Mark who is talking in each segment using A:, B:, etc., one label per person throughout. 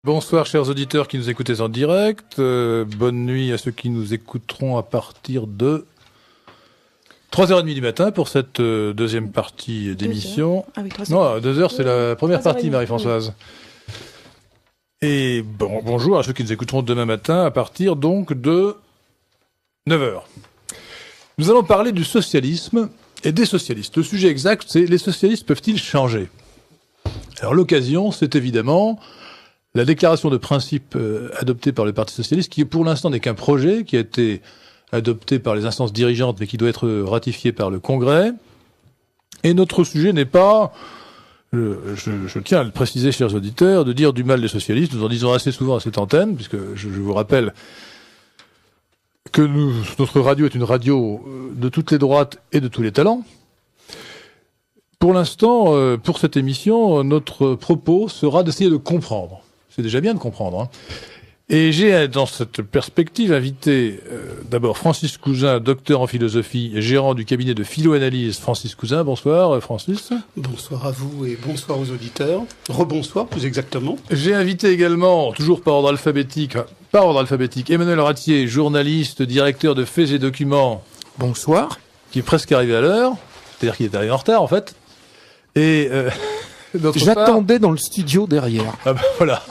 A: Bonsoir chers auditeurs qui nous écoutez en direct, bonne nuit à ceux qui nous écouteront à partir de 3h30 du matin pour cette deuxième partie d'émission.
B: Ah oui, 3h.
A: Non, 2h c'est la première partie Marie-Françoise. Oui. Et bonjour à ceux qui nous écouteront demain matin à partir donc de 9h. Nous allons parler du socialisme et des socialistes. Le sujet exact c'est les socialistes peuvent-ils changer ? Alors l'occasion c'est évidemment la déclaration de principe adoptée par le Parti socialiste, qui pour l'instant n'est qu'un projet, qui a été adopté par les instances dirigeantes, mais qui doit être ratifié par le Congrès. Et notre sujet n'est pas, je tiens à le préciser, chers auditeurs, de dire du mal des socialistes. Nous en disons assez souvent à cette antenne, puisque je vous rappelle que notre radio est une radio de toutes les droites et de tous les talents. Pour l'instant, pour cette émission, notre propos sera d'essayer de comprendre. C'est déjà bien de comprendre. Hein. Et j'ai, dans cette perspective, invité d'abord Francis Cousin, docteur en philosophie et gérant du cabinet de philo-analyse Francis Cousin. Bonsoir Francis.
C: Bonsoir à vous et bonsoir aux auditeurs. Rebonsoir plus exactement.
A: J'ai invité également, toujours par ordre alphabétique, Emmanuel Ratier, journaliste, directeur de Faits et Documents.
D: Bonsoir.
A: Qui est presque arrivé à l'heure. C'est-à-dire qu'il est arrivé en retard en fait. Et...
D: j'attendais dans le studio derrière. Ah
A: ben voilà.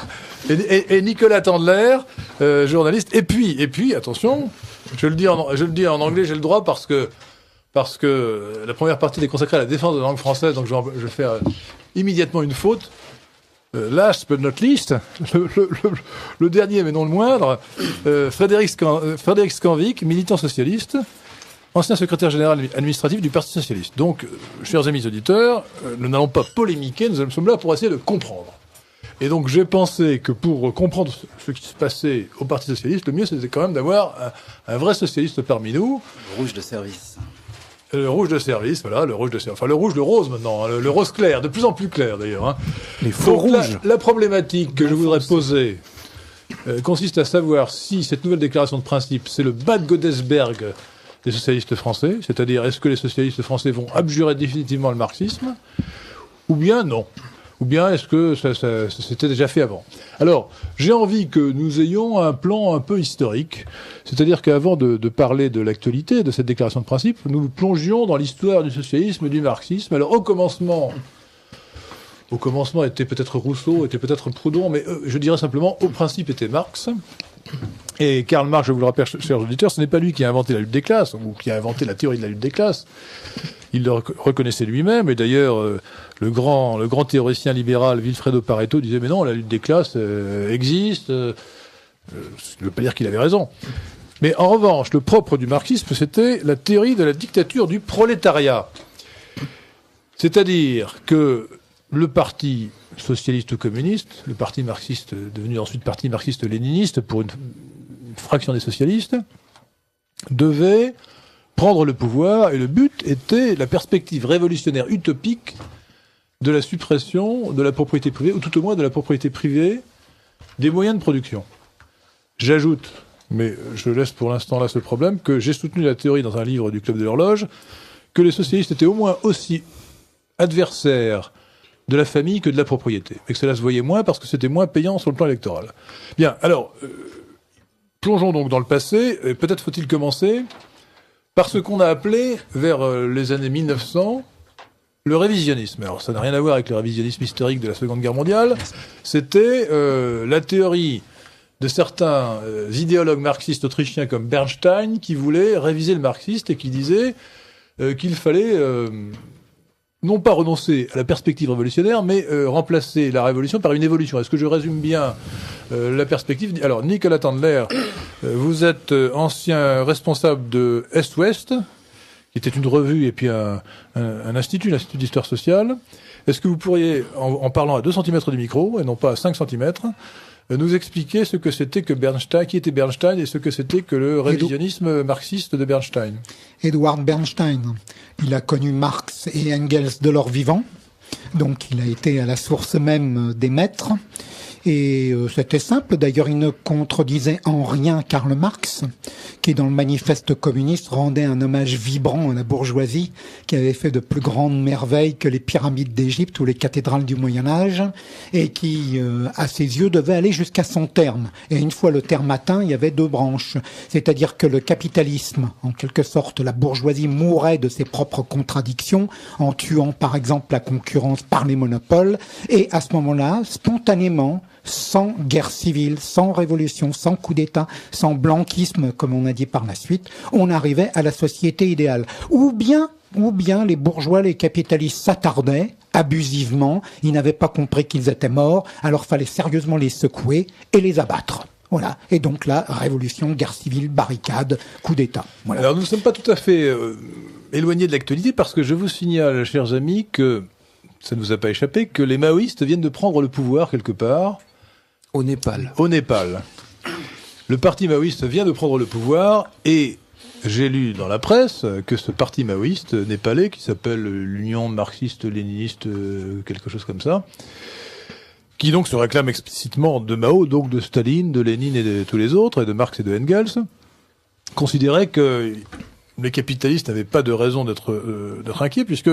A: Et Nicolas Tandler, journaliste. Et puis, attention, je le dis en anglais, j'ai le droit parce que la première partie est consacrée à la défense de la langue française, donc je vais faire immédiatement une faute. Last but not least, le dernier mais non le moindre, Frédéric Scanvic, militant socialiste, ancien secrétaire général administratif du Parti socialiste. Donc, chers amis auditeurs, nous n'allons pas polémiquer, nous sommes là pour essayer de comprendre. Et donc, j'ai pensé que pour comprendre ce qui se passait au Parti socialiste, le mieux, c'était quand même d'avoir un vrai socialiste parmi nous.
E: Le rouge de service.
A: Le rouge de service, voilà, le rouge de service. Enfin, le rose maintenant, hein, le rose clair, de plus en plus clair d'ailleurs. Hein.
D: Les faux rouges.
A: La problématique que je voudrais poser consiste à savoir si cette nouvelle déclaration de principe, c'est le Bad Godesberg des socialistes français, c'est-à-dire est-ce que les socialistes français vont abjurer définitivement le marxisme, ou bien non, ou bien est-ce que ça s'était déjà fait avant. Alors, j'ai envie que nous ayons un plan un peu historique, c'est-à-dire qu'avant de parler de l'actualité de cette déclaration de principe, nous plongions dans l'histoire du socialisme et du marxisme. Alors, au commencement était peut-être Rousseau, était peut-être Proudhon, mais je dirais simplement, au principe était Marx. Et Karl Marx, je vous le rappelle, chers auditeurs, ce n'est pas lui qui a inventé la lutte des classes, ou qui a inventé la théorie de la lutte des classes. Il le reconnaissait lui-même, et d'ailleurs, le grand théoricien libéral Vilfredo Pareto disait « Mais non, la lutte des classes existe. » Je ne veux pas dire qu'il avait raison. Mais en revanche, le propre du marxisme, c'était la théorie de la dictature du prolétariat. C'est-à-dire que le parti socialiste ou communiste, le parti marxiste, devenu ensuite parti marxiste-léniniste pour une fraction des socialistes, devait prendre le pouvoir, et le but était la perspective révolutionnaire utopique de la suppression de la propriété privée, ou tout au moins de la propriété privée des moyens de production. J'ajoute, mais je laisse pour l'instant là ce problème, que j'ai soutenu la théorie dans un livre du Club de l'Horloge, que les socialistes étaient au moins aussi adversaires de la famille que de la propriété. Et que cela se voyait moins parce que c'était moins payant sur le plan électoral. Bien, alors, plongeons donc dans le passé. Et peut-être faut-il commencer par ce qu'on a appelé, vers les années 1900, le révisionnisme. Alors, ça n'a rien à voir avec le révisionnisme historique de la Seconde Guerre mondiale. C'était la théorie de certains idéologues marxistes autrichiens comme Bernstein qui voulaient réviser le marxiste et qui disaient qu'il fallait... non pas renoncer à la perspective révolutionnaire, mais remplacer la révolution par une évolution. Est-ce que je résume bien la perspective ? Alors, Nicolas Tandler, vous êtes ancien responsable de Est-Ouest, qui était une revue et puis un institut, l'Institut d'Histoire sociale. Est-ce que vous pourriez, en parlant à 2 cm du micro, et non pas à 5 cm, nous expliquer ce que c'était que Bernstein, qui était Bernstein, et ce que c'était que le révisionnisme marxiste de Bernstein ?
D: Edward Bernstein, il a connu Marx et Engels de leur vivant, donc il a été à la source même des maîtres, Et c'était simple. D'ailleurs, il ne contredisait en rien Karl Marx, qui dans le manifeste communiste rendait un hommage vibrant à la bourgeoisie, qui avait fait de plus grandes merveilles que les pyramides d'Égypte ou les cathédrales du Moyen-Âge, et qui, à ses yeux, devait aller jusqu'à son terme. Et une fois le terme atteint, il y avait deux branches. C'est-à-dire que le capitalisme, en quelque sorte, la bourgeoisie mourait de ses propres contradictions, en tuant, par exemple, la concurrence par les monopoles, et à ce moment-là, spontanément, sans guerre civile, sans révolution, sans coup d'État, sans blanquisme, comme on a dit par la suite, on arrivait à la société idéale. Ou bien les bourgeois, les capitalistes s'attardaient abusivement, ils n'avaient pas compris qu'ils étaient morts, alors fallait sérieusement les secouer et les abattre. Voilà. Et donc là, révolution, guerre civile, barricade, coup d'État. Voilà.
A: Alors nous ne sommes pas tout à fait éloignés de l'actualité parce que je vous signale, chers amis, que ça ne vous a pas échappé, que les maoïstes viennent de prendre le pouvoir quelque part.
C: Au Népal.
A: Au Népal. Le parti maoïste vient de prendre le pouvoir et j'ai lu dans la presse que ce parti maoïste népalais, qui s'appelle l'Union marxiste-léniniste, quelque chose comme ça, qui donc se réclame explicitement de Mao, donc de Staline, de Lénine et de tous les autres, et de Marx et de Engels, considérait que les capitalistes n'avaient pas de raison d'être inquiets, puisque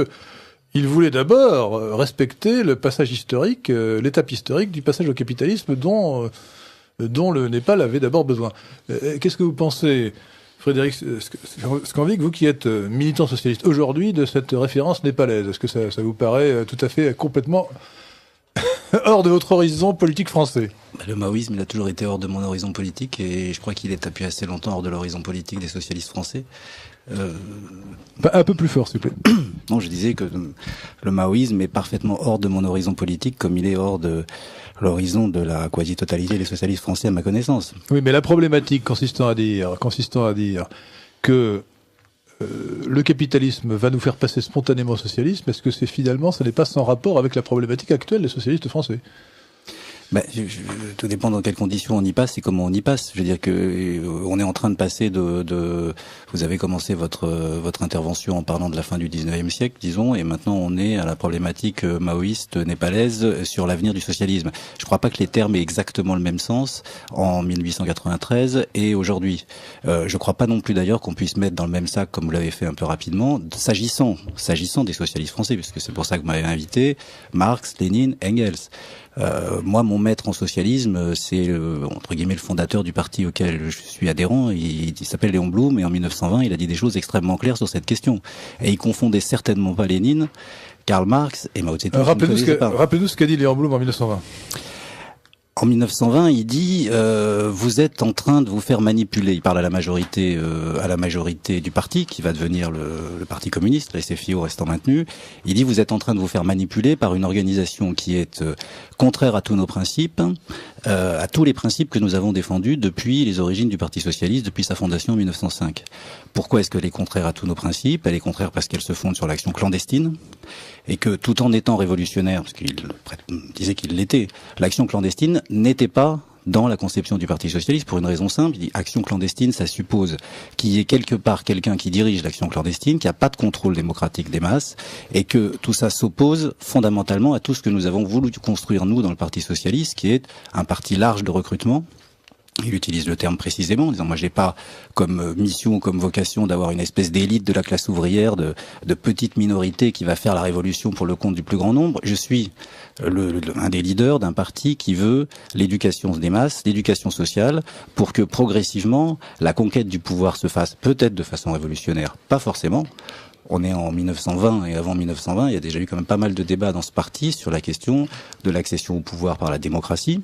A: ils voulaient d'abord respecter le passage historique, l'étape historique du passage au capitalisme dont le Népal avait d'abord besoin. Qu'est-ce que vous pensez, Frédéric Scanvic, vous qui êtes militant socialiste aujourd'hui, de cette référence népalaise? Est-ce que ça vous paraît tout à fait complètement hors de votre horizon politique français?
B: Le maoïsme, il a toujours été hors de mon horizon politique et je crois qu'il est depuis assez longtemps hors de l'horizon politique des socialistes français.
A: Un peu plus fort, s'il vous plaît.
B: Non, je disais que le maoïsme est parfaitement hors de mon horizon politique, comme il est hors de l'horizon de la quasi-totalité des socialistes français à ma connaissance.
A: Oui, mais la problématique consistant à dire que le capitalisme va nous faire passer spontanément au socialisme, est-ce que finalement, ça n'est pas sans rapport avec la problématique actuelle des socialistes français?
B: Tout dépend dans quelles conditions on y passe et comment on y passe. Je veux dire que on est en train de passer vous avez commencé votre intervention en parlant de la fin du 19e siècle, disons, et maintenant on est à la problématique maoïste népalaise sur l'avenir du socialisme. Je ne crois pas que les termes aient exactement le même sens en 1893 et aujourd'hui. Je ne crois pas non plus d'ailleurs qu'on puisse mettre dans le même sac, comme vous l'avez fait un peu rapidement, s'agissant des socialistes français, puisque c'est pour ça que vous m'avez invité, Marx, Lénine, Engels. Moi, mon maître en socialisme, c'est entre guillemets le fondateur du parti auquel je suis adhérent. Il s'appelle Léon Blum et en 1920, il a dit des choses extrêmement claires sur cette question. Et il confondait certainement pas Lénine, Karl Marx et Mao Tse-tung.
A: Rappelez-nous ce qu'a dit Léon Blum en 1920.
B: En 1920, il dit vous êtes en train de vous faire manipuler. Il parle à la majorité du parti qui va devenir le Parti communiste, la SFIO restant maintenue. Il dit vous êtes en train de vous faire manipuler par une organisation qui est contraire à tous nos principes, à tous les principes que nous avons défendus depuis les origines du Parti socialiste, depuis sa fondation en 1905. Pourquoi est-ce qu'elle est contraire à tous nos principes? Elle est contraire parce qu'elle se fonde sur l'action clandestine et que tout en étant révolutionnaire, parce qu'il disait qu'il l'était, l'action clandestine n'était pas dans la conception du Parti socialiste pour une raison simple. Il dit action clandestine, ça suppose qu'il y ait quelque part quelqu'un qui dirige l'action clandestine, qu'il n'y a pas de contrôle démocratique des masses et que tout ça s'oppose fondamentalement à tout ce que nous avons voulu construire nous dans le Parti socialiste, qui est un parti large de recrutement. Il utilise le terme précisément en disant moi j'ai pas comme mission, comme vocation d'avoir une espèce d'élite de la classe ouvrière, de petite minorité qui va faire la révolution pour le compte du plus grand nombre. Je suis un des leaders d'un parti qui veut l'éducation des masses, l'éducation sociale, pour que progressivement la conquête du pouvoir se fasse peut-être de façon révolutionnaire, pas forcément. On est en 1920 et avant 1920, il y a déjà eu quand même pas mal de débats dans ce parti sur la question de l'accession au pouvoir par la démocratie,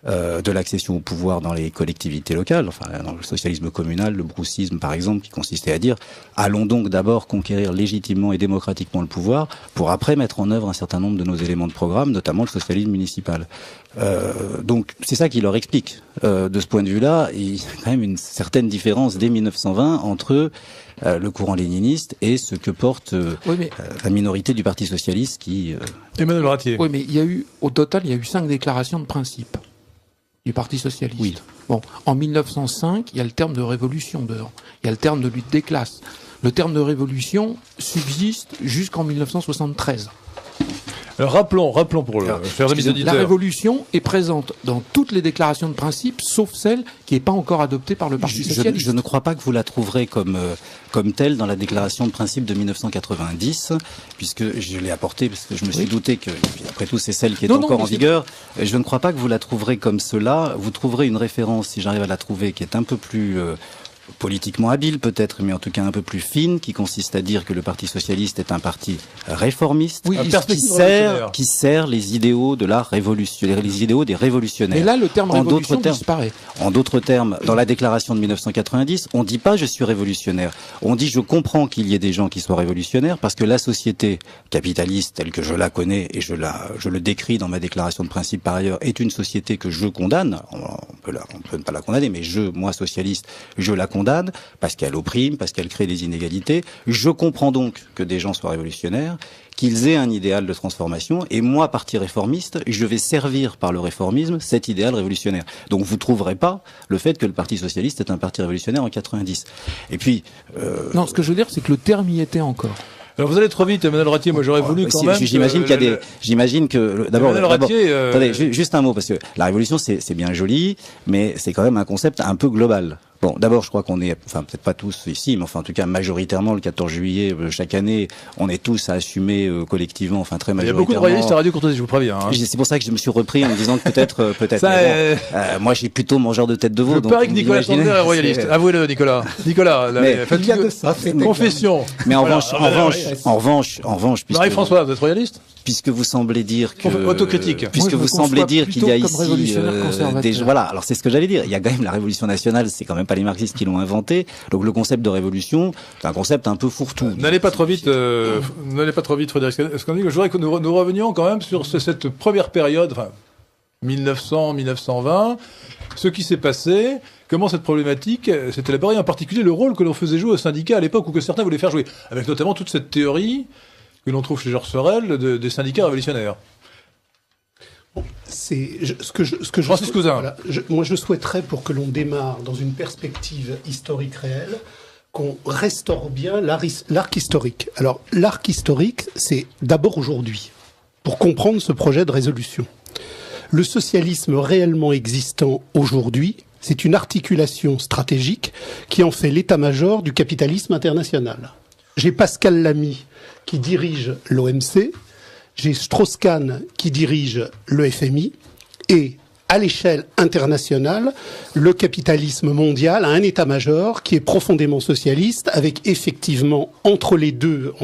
B: de l'accession au pouvoir dans les collectivités locales, enfin dans le socialisme communal, le broussisme par exemple, qui consistait à dire allons donc d'abord conquérir légitimement et démocratiquement le pouvoir pour après mettre en œuvre un certain nombre de nos éléments de programme, notamment le socialisme municipal. Donc c'est ça qui leur explique. De ce point de vue-là, il y a quand même une certaine différence dès 1920 entre le courant léniniste et ce que porte la minorité du Parti socialiste qui...
A: Emmanuel Ratier.
C: Oui, mais au total, il y a eu 5 déclarations de principe du Parti socialiste.
B: Oui.
C: Bon, en 1905, il y a le terme de révolution dedans. Il y a le terme de lutte des classes. Le terme de révolution subsiste jusqu'en 1973.
A: Alors rappelons pour le chers amis auditeurs.
C: La révolution est présente dans toutes les déclarations de principe, sauf celle qui n'est pas encore adoptée par le Parti socialiste.
B: Je ne crois pas que vous la trouverez comme telle dans la déclaration de principe de 1990, puisque je l'ai apportée parce que je me suis douté que, après tout, c'est celle qui est encore en vigueur. Je ne crois pas que vous la trouverez comme cela. Vous trouverez une référence, si j'arrive à la trouver, qui est un peu plus politiquement habile peut-être, mais en tout cas un peu plus fine, qui consiste à dire que le Parti socialiste est un parti réformiste, qui sert les idéaux de la révolution, les idéaux des révolutionnaires.
C: Et là, le terme révolution disparaît.
B: En d'autres termes, dans la déclaration de 1990, on dit pas je suis révolutionnaire. On dit je comprends qu'il y ait des gens qui soient révolutionnaires parce que la société capitaliste telle que je la connais et je le décris dans ma déclaration de principe par ailleurs est une société que je condamne. On peut ne pas la condamner, mais moi socialiste, je la condamne parce qu'elle opprime, parce qu'elle crée des inégalités. Je comprends donc que des gens soient révolutionnaires, qu'ils aient un idéal de transformation, et moi, parti réformiste, je vais servir par le réformisme cet idéal révolutionnaire. Donc vous trouverez pas le fait que le Parti socialiste est un parti révolutionnaire en 90. Et puis...
C: Non, ce que je veux dire, c'est que le terme y était encore.
A: Alors vous allez trop vite, Emmanuel Ratier. Moi, j'aurais voulu quand même.
B: J'imagine qu'il y a des. J'imagine que d'abord. Attendez, juste un mot parce que la révolution, c'est bien joli, mais c'est quand même un concept un peu global. Bon, d'abord, je crois qu'on est, enfin peut-être pas tous ici, mais enfin en tout cas majoritairement le 14 juillet chaque année, on est tous à assumer collectivement, enfin très majoritairement.
A: Il y a beaucoup de royalistes à Radio Courtoisie, je vous préviens. Hein.
B: C'est pour ça que je me suis repris en me disant que peut-être. Moi, j'ai plutôt mon genre de tête de veau.
A: Je parie que Nicolas Sander est royaliste. Avouez-le, Nicolas. Nicolas,
D: il y a de ça.
A: Confession.
B: Mais en revanche,
A: Marie-François, vous êtes royaliste?
B: Puisque vous semblez dire que
A: autocritique.
B: Puisque vous semblez dire qu'il y a ici voilà, alors c'est ce que j'allais dire. Il y a quand même la révolution nationale, c'est quand même pas les marxistes qui l'ont inventé. Donc le concept de révolution, c'est un concept un peu fourre-tout.
A: N'allez pas trop vite, Frédéric Scandini. Je voudrais que nous revenions quand même sur cette première période, enfin 1900-1920, ce qui s'est passé, comment cette problématique s'est élaborée, en particulier le rôle que l'on faisait jouer aux syndicats à l'époque ou que certains voulaient faire jouer, avec notamment toute cette théorie que l'on trouve chez Georges Sorel des syndicats révolutionnaires.
E: Francis Cousin. Voilà, moi, je souhaiterais, pour que l'on démarre dans une perspective historique réelle, qu'on restaure bien l'arc historique. Alors, l'arc historique, c'est d'abord aujourd'hui, pour comprendre ce projet de résolution. Le socialisme réellement existant aujourd'hui, c'est une articulation stratégique qui en fait l'état-major du capitalisme international. J'ai Pascal Lamy qui dirige l'OMC, j'ai Strauss-Kahn qui dirige le FMI, et à l'échelle internationale, le capitalisme mondial a un état-major qui est profondément socialiste, avec effectivement entre les deux,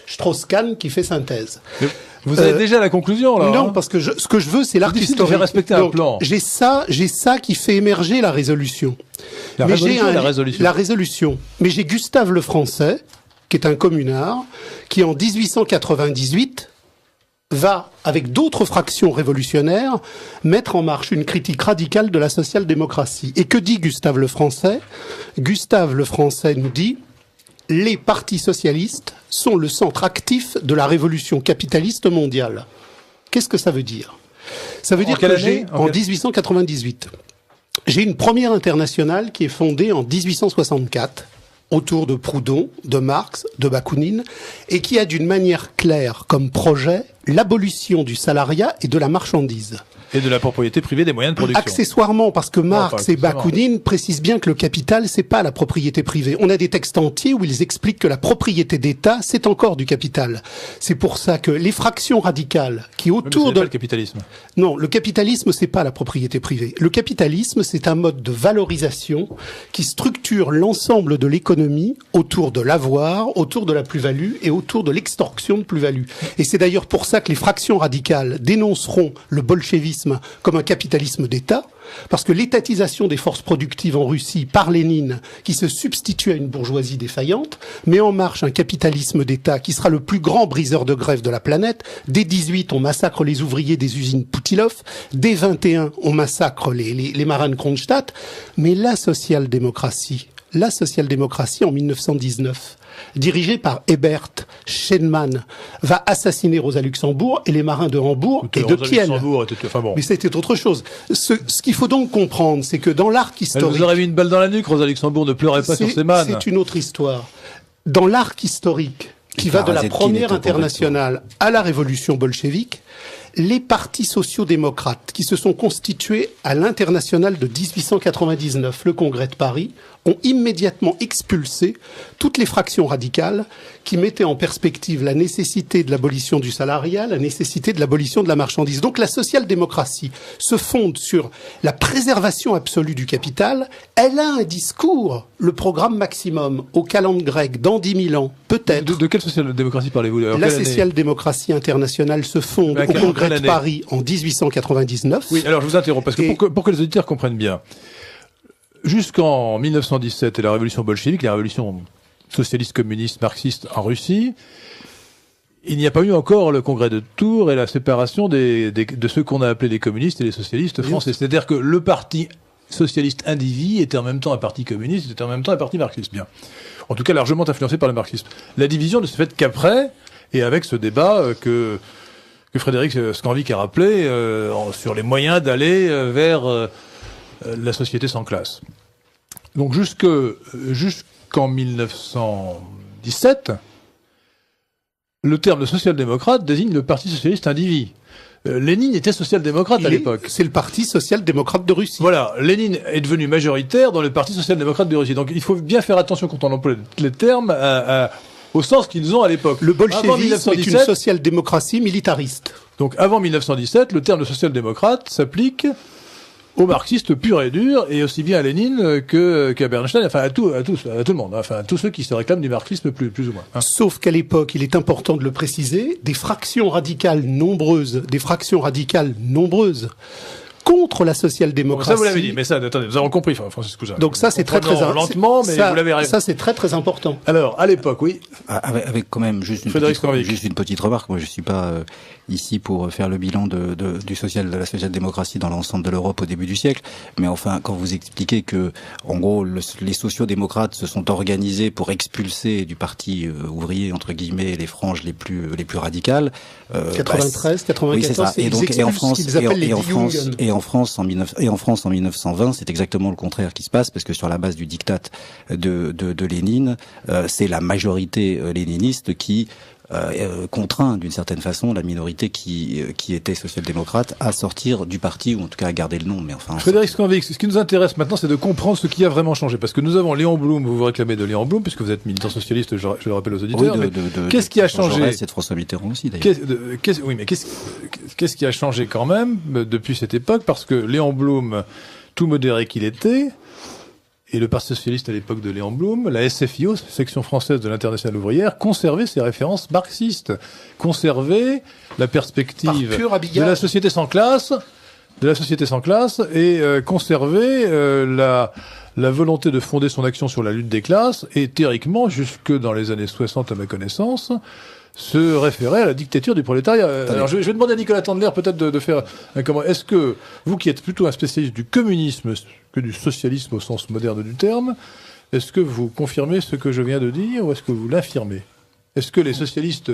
E: Strauss-Kahn qui fait synthèse.
A: Vous avez déjà la conclusion là?
E: Non, parce que ce que je veux, c'est l'arc historique.
A: J'ai respecté un plan.
E: J'ai ça qui fait émerger la résolution.
A: La résolution.
E: Mais j'ai Gustave Lefrançais, qui est un communard, qui en 1898 va, avec d'autres fractions révolutionnaires, mettre en marche une critique radicale de la social-démocratie. Et que dit Gustave Lefrançais? Gustave Lefrançais nous dit « Les partis socialistes sont le centre actif de la révolution capitaliste mondiale ». Qu'est-ce que ça veut dire? Ça veut dire que en 1898, j'ai une première internationale qui est fondée en 1864, autour de Proudhon, de Marx, de Bakounine, et qui a d'une manière claire comme projet l'abolition du salariat et de la marchandise.
A: Et de la propriété privée des moyens de production.
E: Accessoirement, parce que Marx et Bakounine précisent bien que le capital, c'est pas la propriété privée. On a des textes entiers où ils expliquent que la propriété d'État, c'est encore du capital. C'est pour ça que les fractions radicales qui autour de...
A: pas le capitalisme.
E: Non, le capitalisme, c'est pas la propriété privée. Le capitalisme, c'est un mode de valorisation qui structure l'ensemble de l'économie autour de l'avoir, autour de la plus-value et autour de l'extorsion de plus-value. Et c'est d'ailleurs pour ça que les fractions radicales dénonceront le bolchevisme comme un capitalisme d'État, parce que l'étatisation des forces productives en Russie par Lénine, qui se substitue à une bourgeoisie défaillante, met en marche un capitalisme d'État qui sera le plus grand briseur de grève de la planète. Dès 18, on massacre les ouvriers des usines Poutilov. Dès 21, on massacre les marins de Kronstadt. Mais la social-démocratie en 1919, dirigée par Ebert Schenman, va assassiner Rosa Luxembourg et les marins de Hambourg et de Kiel. Mais c'était autre chose. Ce qu'il faut donc comprendre, c'est que dans l'arc historique...
A: Elle vous aurait mis une balle dans la nuque, Rosa Luxembourg, ne pleurez pas sur ses mannes.
E: C'est une autre histoire. Dans l'arc historique qui va de la première internationale à la révolution bolchevique, les partis sociaux-démocrates qui se sont constitués à l'internationale de 1899, le Congrès de Paris, ont immédiatement expulsé toutes les fractions radicales qui mettaient en perspective la nécessité de l'abolition du salariat, la nécessité de l'abolition de la marchandise. Donc la social-démocratie se fonde sur la préservation absolue du capital. Elle a un discours, le programme maximum, au calendrier grec, dans 10 000 ans, peut-être.
A: De quelle social-démocratie parlez-vous d'ailleurs?
E: La social-démocratie internationale se fonde au Congrès de Paris en 1899.
A: Oui, alors je vous interromps, parce que pour que les auditeurs comprennent bien, jusqu'en 1917 et la révolution bolchevique, la révolution socialiste, communiste, marxiste en Russie, il n'y a pas eu encore le congrès de Tours et la séparation de ceux qu'on a appelés les communistes et les socialistes français. C'est-à-dire que le parti socialiste indivis était en même temps un parti communiste, était en même temps un parti marxiste. Bien. En tout cas, largement influencé par le marxisme. La division ne s'est faite qu'après, et avec ce débat que Frédéric Scanvic a rappelé, sur les moyens d'aller vers la société sans classe. Donc jusqu'en 1917, le terme de social-démocrate désigne le Parti socialiste indivis. Lénine était social-démocrate à l'époque.
E: C'est le Parti social-démocrate de Russie.
A: Voilà, Lénine est devenu majoritaire dans le Parti social-démocrate de Russie. Donc il faut bien faire attention quand on emploie les termes au sens qu'ils ont à l'époque.
E: Le bolchevisme est une social-démocratie militariste.
A: Donc avant 1917, le terme de social-démocrate s'applique aux marxistes purs et durs, et aussi bien à Lénine qu'à Bernstein, enfin à tout le monde, enfin à tous ceux qui se réclament du marxisme plus ou moins. Hein.
E: Sauf qu'à l'époque, il est important de le préciser, des fractions radicales nombreuses contre la social-démocratie.
A: Bon, ça vous l'avez dit, mais ça, attendez, nous avons compris, Francis Cousin.
E: Donc ça, c'est très
A: lentement, mais vous l'avez.
E: Ça, c'est très important.
A: Alors, à l'époque, oui.
B: Avec quand même juste une petite remarque. Moi, je suis pas ici pour faire le bilan de la social-démocratie dans l'ensemble de l'Europe au début du siècle. Mais enfin, quand vous expliquez que, en gros, les sociaux-démocrates se sont organisés pour expulser du parti ouvrier, entre guillemets, les franges les plus radicales.
E: 93, 94,
B: oui, c'est ça. Et donc, en France, en 1920, c'est exactement le contraire qui se passe, parce que sur la base du diktat de Lénine, c'est la majorité léniniste qui contraint d'une certaine façon la minorité qui était social-démocrate à sortir du parti, ou en tout cas à garder le nom. Mais enfin,
A: Frédéric Scanvic, ce qui nous intéresse maintenant, c'est de comprendre ce qui a vraiment changé, parce que nous avons Léon Blum, vous réclamez de Léon Blum, puisque vous êtes militant socialiste, je le rappelle aux auditeurs.
B: Oui,
A: qu'est-ce qui a changé?
B: C'est de François Mitterrand aussi, d'ailleurs.
A: Qu'est-ce qui a changé quand même depuis cette époque? Parce que Léon Blum, tout modéré qu'il était, et le Parti socialiste à l'époque de Léon Blum, la SFIO, section française de l'Internationale ouvrière, conservait ses références marxistes, conservait la perspective de la société sans classe, et conservait la volonté de fonder son action sur la lutte des classes, et théoriquement, jusque dans les années 60 à ma connaissance, se référait à la dictature du prolétariat. Alors je vais demander à Nicolas Tandler peut-être de faire un comment. Est-ce que vous qui êtes plutôt un spécialiste du communisme que du socialisme au sens moderne du terme, est-ce que vous confirmez ce que je viens de dire ou est-ce que vous l'infirmez? Est-ce que les socialistes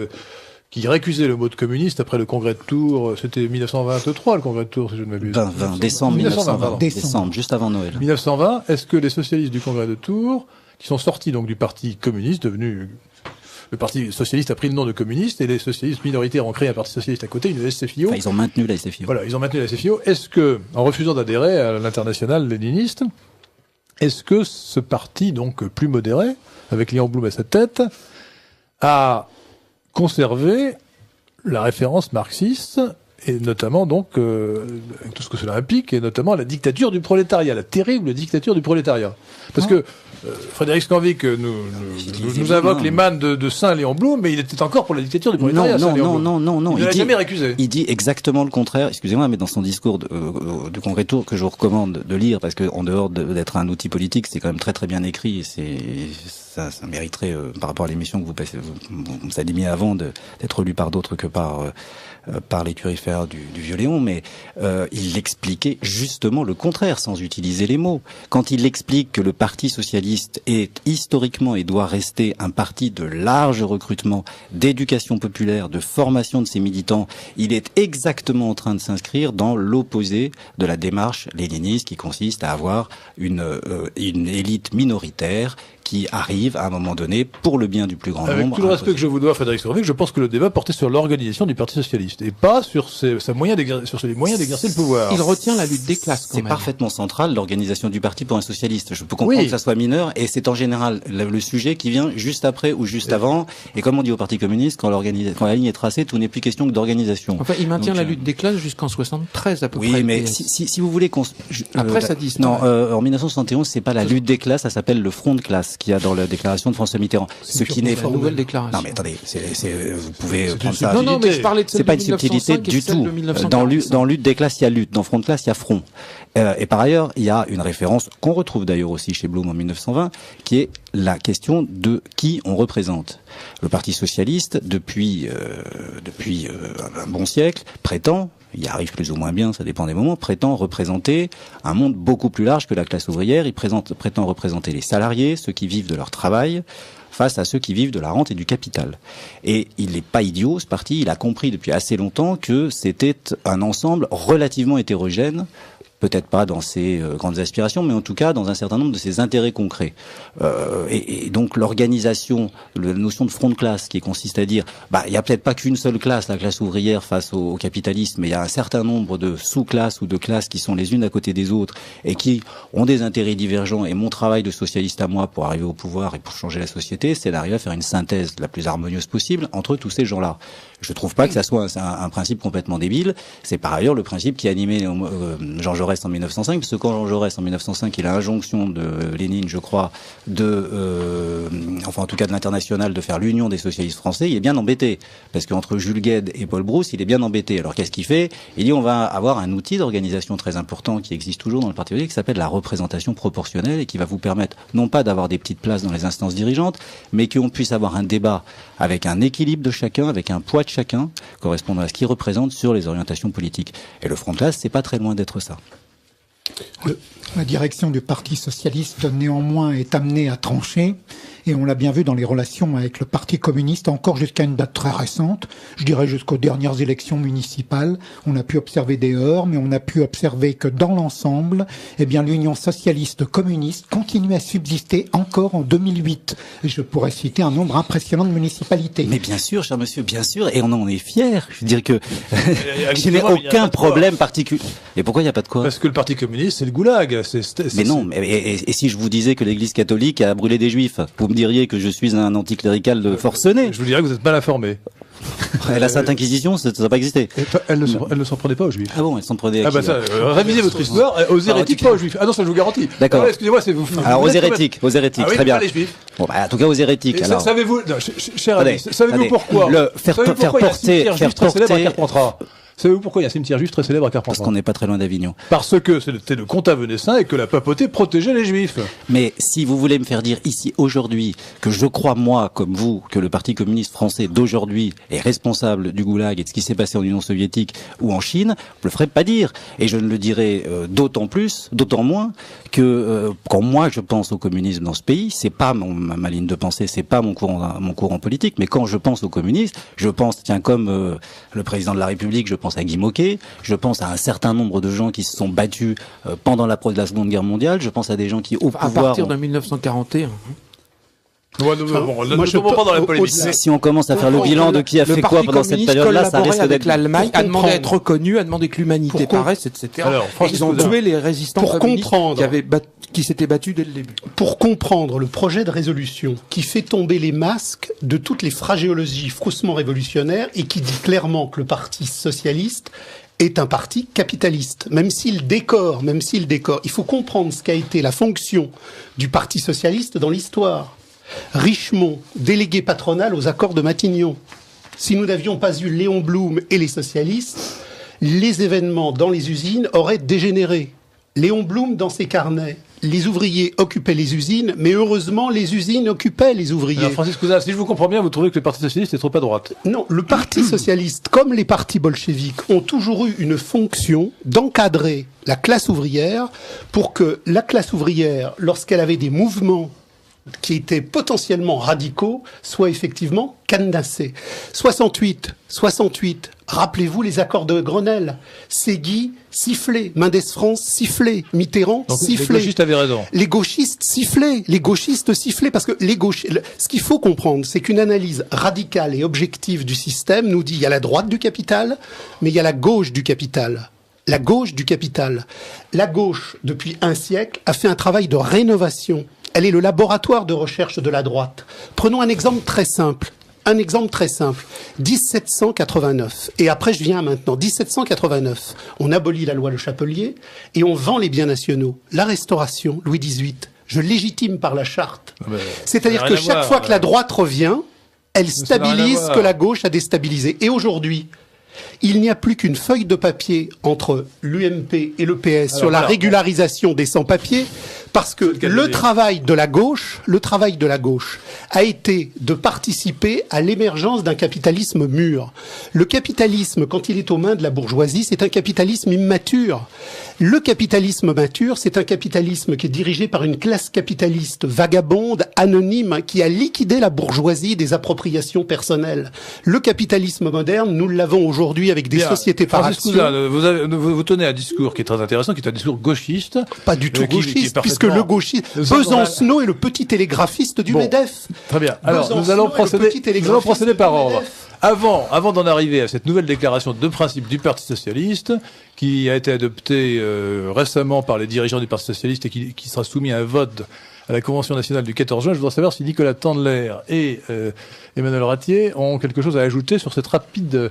A: qui récusaient le mot de communiste après le congrès de Tours, c'était 1923 le congrès de Tours si je ne m'abuse.
B: Décembre 1920, décembre, juste avant Noël.
A: 1920, est-ce que les socialistes du congrès de Tours, qui sont sortis donc du parti communiste, devenu le Parti socialiste a pris le nom de communiste et les socialistes minoritaires ont créé un parti socialiste à côté, une SFIO.
B: Enfin, ils ont maintenu la SFIO.
A: Voilà, ils ont maintenu la SFIO. Est-ce que, en refusant d'adhérer à l'internationale léniniste, est-ce que ce parti, donc plus modéré, avec Léon Blum à sa tête, a conservé la référence marxiste et notamment donc avec tout ce que cela implique, et notamment la dictature du prolétariat, la terrible dictature du prolétariat. Parce que Frédéric Scanvic nous invoque les mannes de Saint Léon Blum, mais il était encore pour la dictature du prolétariat.
B: Non.
A: Il ne l'a jamais récusé.
B: Il dit exactement le contraire. Excusez-moi, mais dans son discours du Congrès de Tours, que je vous recommande de lire, parce que en dehors d'être un outil politique, c'est quand même très très bien écrit. Et ça mériterait, par rapport à l'émission que vous avez mis avant, d'être lu par d'autres que par l'écurie faire du vieux Léon, mais il expliquait justement le contraire, sans utiliser les mots. Quand il explique que le Parti socialiste est historiquement et doit rester un parti de large recrutement, d'éducation populaire, de formation de ses militants, il est exactement en train de s'inscrire dans l'opposé de la démarche léniniste qui consiste à avoir une élite minoritaire qui arrive à un moment donné pour le bien du plus grand nombre.
A: Avec tout le respect que je vous dois, Frédéric Sorvic, je pense que le débat portait sur l'organisation du Parti socialiste et pas sur ses moyens d'exercer le pouvoir.
C: Il retient la lutte des classes quand même.
B: C'est parfaitement central, l'organisation du parti pour un socialiste. Je peux comprendre que ça soit mineur, et c'est en général le sujet qui vient juste après ou juste avant. Et comme on dit au Parti communiste, quand la ligne est tracée, tout n'est plus question que d'organisation.
C: Enfin, il maintient la lutte des classes jusqu'en 73 à peu près.
B: Oui, mais si vous voulez
C: après ça disparaît.
B: Non, en 1971, c'est pas la lutte des classes, ça s'appelle le front de classe qu'il y a dans la déclaration de François Mitterrand.
C: Ce qui n'est pas une nouvelle déclaration.
B: Non mais attendez, vous pouvez prendre ça.
C: Non, mais je parlais de celle
B: c'est pas
C: de
B: une subtilité
C: 1905
B: du tout. Dans lutte des classes, il y a lutte. Dans front de classe, il y a front. Et par ailleurs, il y a une référence qu'on retrouve d'ailleurs aussi chez Blum en 1920, qui est la question de qui on représente. Le Parti socialiste, depuis un bon siècle, prétend, il y arrive plus ou moins bien, ça dépend des moments, prétend représenter un monde beaucoup plus large que la classe ouvrière. Il prétend représenter les salariés, ceux qui vivent de leur travail, face à ceux qui vivent de la rente et du capital. Et il n'est pas idiot, ce parti, il a compris depuis assez longtemps que c'était un ensemble relativement hétérogène, peut-être pas dans ses grandes aspirations, mais en tout cas dans un certain nombre de ses intérêts concrets. Et donc l'organisation, la notion de front de classe qui consiste à dire, il y a peut-être pas qu'une seule classe, la classe ouvrière face au capitalisme, mais il y a un certain nombre de sous-classes ou de classes qui sont les unes à côté des autres et qui ont des intérêts divergents. Et mon travail de socialiste à moi pour arriver au pouvoir et pour changer la société, c'est d'arriver à faire une synthèse la plus harmonieuse possible entre tous ces gens-là. Je trouve pas que ça soit un principe complètement débile. C'est par ailleurs le principe qui animait Jean Jaurès en 1905, parce que quand Jean Jaurès en 1905, il a injonction de Lénine, je crois, enfin en tout cas de l'Internationale, de faire l'union des socialistes français, il est bien embêté, parce qu'entre Jules Guesde et Paul Brousse, il est bien embêté. Alors qu'est-ce qu'il fait? Il dit on va avoir un outil d'organisation très important qui existe toujours dans le Parti politique, qui s'appelle la représentation proportionnelle et qui va vous permettre non pas d'avoir des petites places dans les instances dirigeantes, mais qu'on puisse avoir un débat avec un équilibre de chacun, avec un poids de chacun, correspondant à ce qu'il représente sur les orientations politiques. Et le front de classe, c'est pas très loin d'être ça.
D: La direction du Parti socialiste, néanmoins, est amenée à trancher. Et on l'a bien vu dans les relations avec le Parti communiste, encore jusqu'à une date très récente, je dirais jusqu'aux dernières élections municipales. On a pu observer des heurts, mais on a pu observer que dans l'ensemble, l'Union socialiste communiste continue à subsister encore en 2008. Et je pourrais citer un nombre impressionnant de municipalités.
B: Mais bien sûr, cher monsieur, bien sûr, et on en est fiers. Je veux dire que je n'ai aucun problème particulier. Et pourquoi il n'y a pas de quoi?
A: Parce que le Parti communiste, c'est le goulag.
B: Mais non, et si je vous disais que l'Église catholique a brûlé des juifs, vous me diriez que je suis un anticlérical forcené.
A: Je vous dirais que vous êtes mal informé.
B: La Sainte Inquisition, ça n'a pas existé.
A: Elle ne s'en prenait pas aux Juifs.
B: Ah bon, elle s'en prenait à qui?
A: Révisez votre histoire, aux hérétiques, pas aux Juifs. Ah non, ça je vous garantis.
B: D'accord.
A: Excusez-moi, c'est vous.
B: Alors aux hérétiques, très bien.
A: Les Juifs.
B: Bon, en tout cas aux hérétiques. Alors.
A: Savez-vous, cher ami, savez-vous pourquoi? Faire porter. Savez-vous pourquoi il y a un cimetière juif très célèbre à Carpentras?
B: Parce qu'on n'est pas très loin d'Avignon.
A: Parce que c'était le comte avenessin et que la papauté protégeait les juifs.
B: Mais si vous voulez me faire dire ici, aujourd'hui, que je crois, moi, comme vous, que le Parti communiste français d'aujourd'hui est responsable du goulag et de ce qui s'est passé en Union soviétique ou en Chine, je le ferai pas dire. Et je ne le dirai d'autant moins que quand moi je pense au communisme dans ce pays, c'est pas ma ligne de pensée, c'est pas mon courant politique, mais quand je pense au communisme, je pense, comme le président de la République, je pense à Guy Môquet, je pense à un certain nombre de gens qui se sont battus pendant la Seconde Guerre mondiale, je pense à des gens qui au pouvoir...
C: À partir de 1941...
A: Moi, je ne pas dans la polémique.
B: Si on commence à faire le bilan de qui a fait quoi pendant cette période-là, ça risque d'être
C: l'Allemagne, a demandé à être reconnu, a demandé que l'humanité paraisse, etc.
A: Alors,
C: ils ont tué les résistants qui s'étaient battus dès le début.
E: Pour comprendre le projet de résolution qui fait tomber les masques de toutes les phraséologies faussement révolutionnaires et qui dit clairement que le Parti socialiste est un parti capitaliste, même s'il décore, il faut comprendre ce qu'a été la fonction du Parti socialiste dans l'histoire. Richemont, délégué patronal aux accords de Matignon. Si nous n'avions pas eu Léon Blum et les socialistes, les événements dans les usines auraient dégénéré. Léon Blum, dans ses carnets, les ouvriers occupaient les usines, mais heureusement, les usines occupaient les ouvriers.
A: Alors, Francis Cousin, si je vous comprends bien, vous trouvez que le Parti socialiste est trop à droite.
E: Non, le Parti socialiste, comme les partis bolcheviques, ont toujours eu une fonction d'encadrer la classe ouvrière pour que la classe ouvrière, lorsqu'elle avait des mouvements qui étaient potentiellement radicaux, soit effectivement cadenassés. 68, rappelez-vous les accords de Grenelle. Séguy, sifflé. Mendès France, sifflé. Mitterrand,
A: Donc,
E: sifflé.
A: les gauchistes avaient raison.
E: Les gauchistes sifflaient, parce que ce qu'il faut comprendre, c'est qu'une analyse radicale et objective du système nous dit il y a la droite du capital, mais il y a la gauche du capital. La gauche du capital. La gauche, depuis un siècle, a fait un travail de rénovation. Elle est le laboratoire de recherche de la droite. Prenons un exemple très simple. 1789. Et après, je viens maintenant. 1789. On abolit la loi Le Chapelier et on vend les biens nationaux. La Restauration, Louis XVIII. Je légitime par la charte. C'est-à-dire que chaque fois que la droite revient, elle stabilise ce que la gauche a déstabilisé. Et aujourd'hui, il n'y a plus qu'une feuille de papier entre l'UMP et le PS sur la régularisation des sans-papiers, parce que le travail de la gauche a été de participer à l'émergence d'un capitalisme mûr. Le capitalisme, quand il est aux mains de la bourgeoisie, c'est un capitalisme immature. Le capitalisme mature, c'est un capitalisme qui est dirigé par une classe capitaliste vagabonde, anonyme, qui a liquidé la bourgeoisie des appropriations personnelles. Le capitalisme moderne, nous l'avons aujourd'hui avec des sociétés par action.
A: Vous tenez un discours qui est très intéressant, qui est un discours gauchiste.
E: Pas du tout gauchiste, puisque le gauchiste, Besancenot est le petit télégraphiste du MEDEF.
A: Très bien. Alors, nous allons procéder par ordre. Avant d'en arriver à cette nouvelle déclaration de principe du Parti socialiste, qui a été adoptée récemment par les dirigeants du Parti socialiste et qui sera soumis à un vote à la Convention nationale du 14 juin, je voudrais savoir si Nicolas Tandler et Emmanuel Ratier ont quelque chose à ajouter sur cette rapide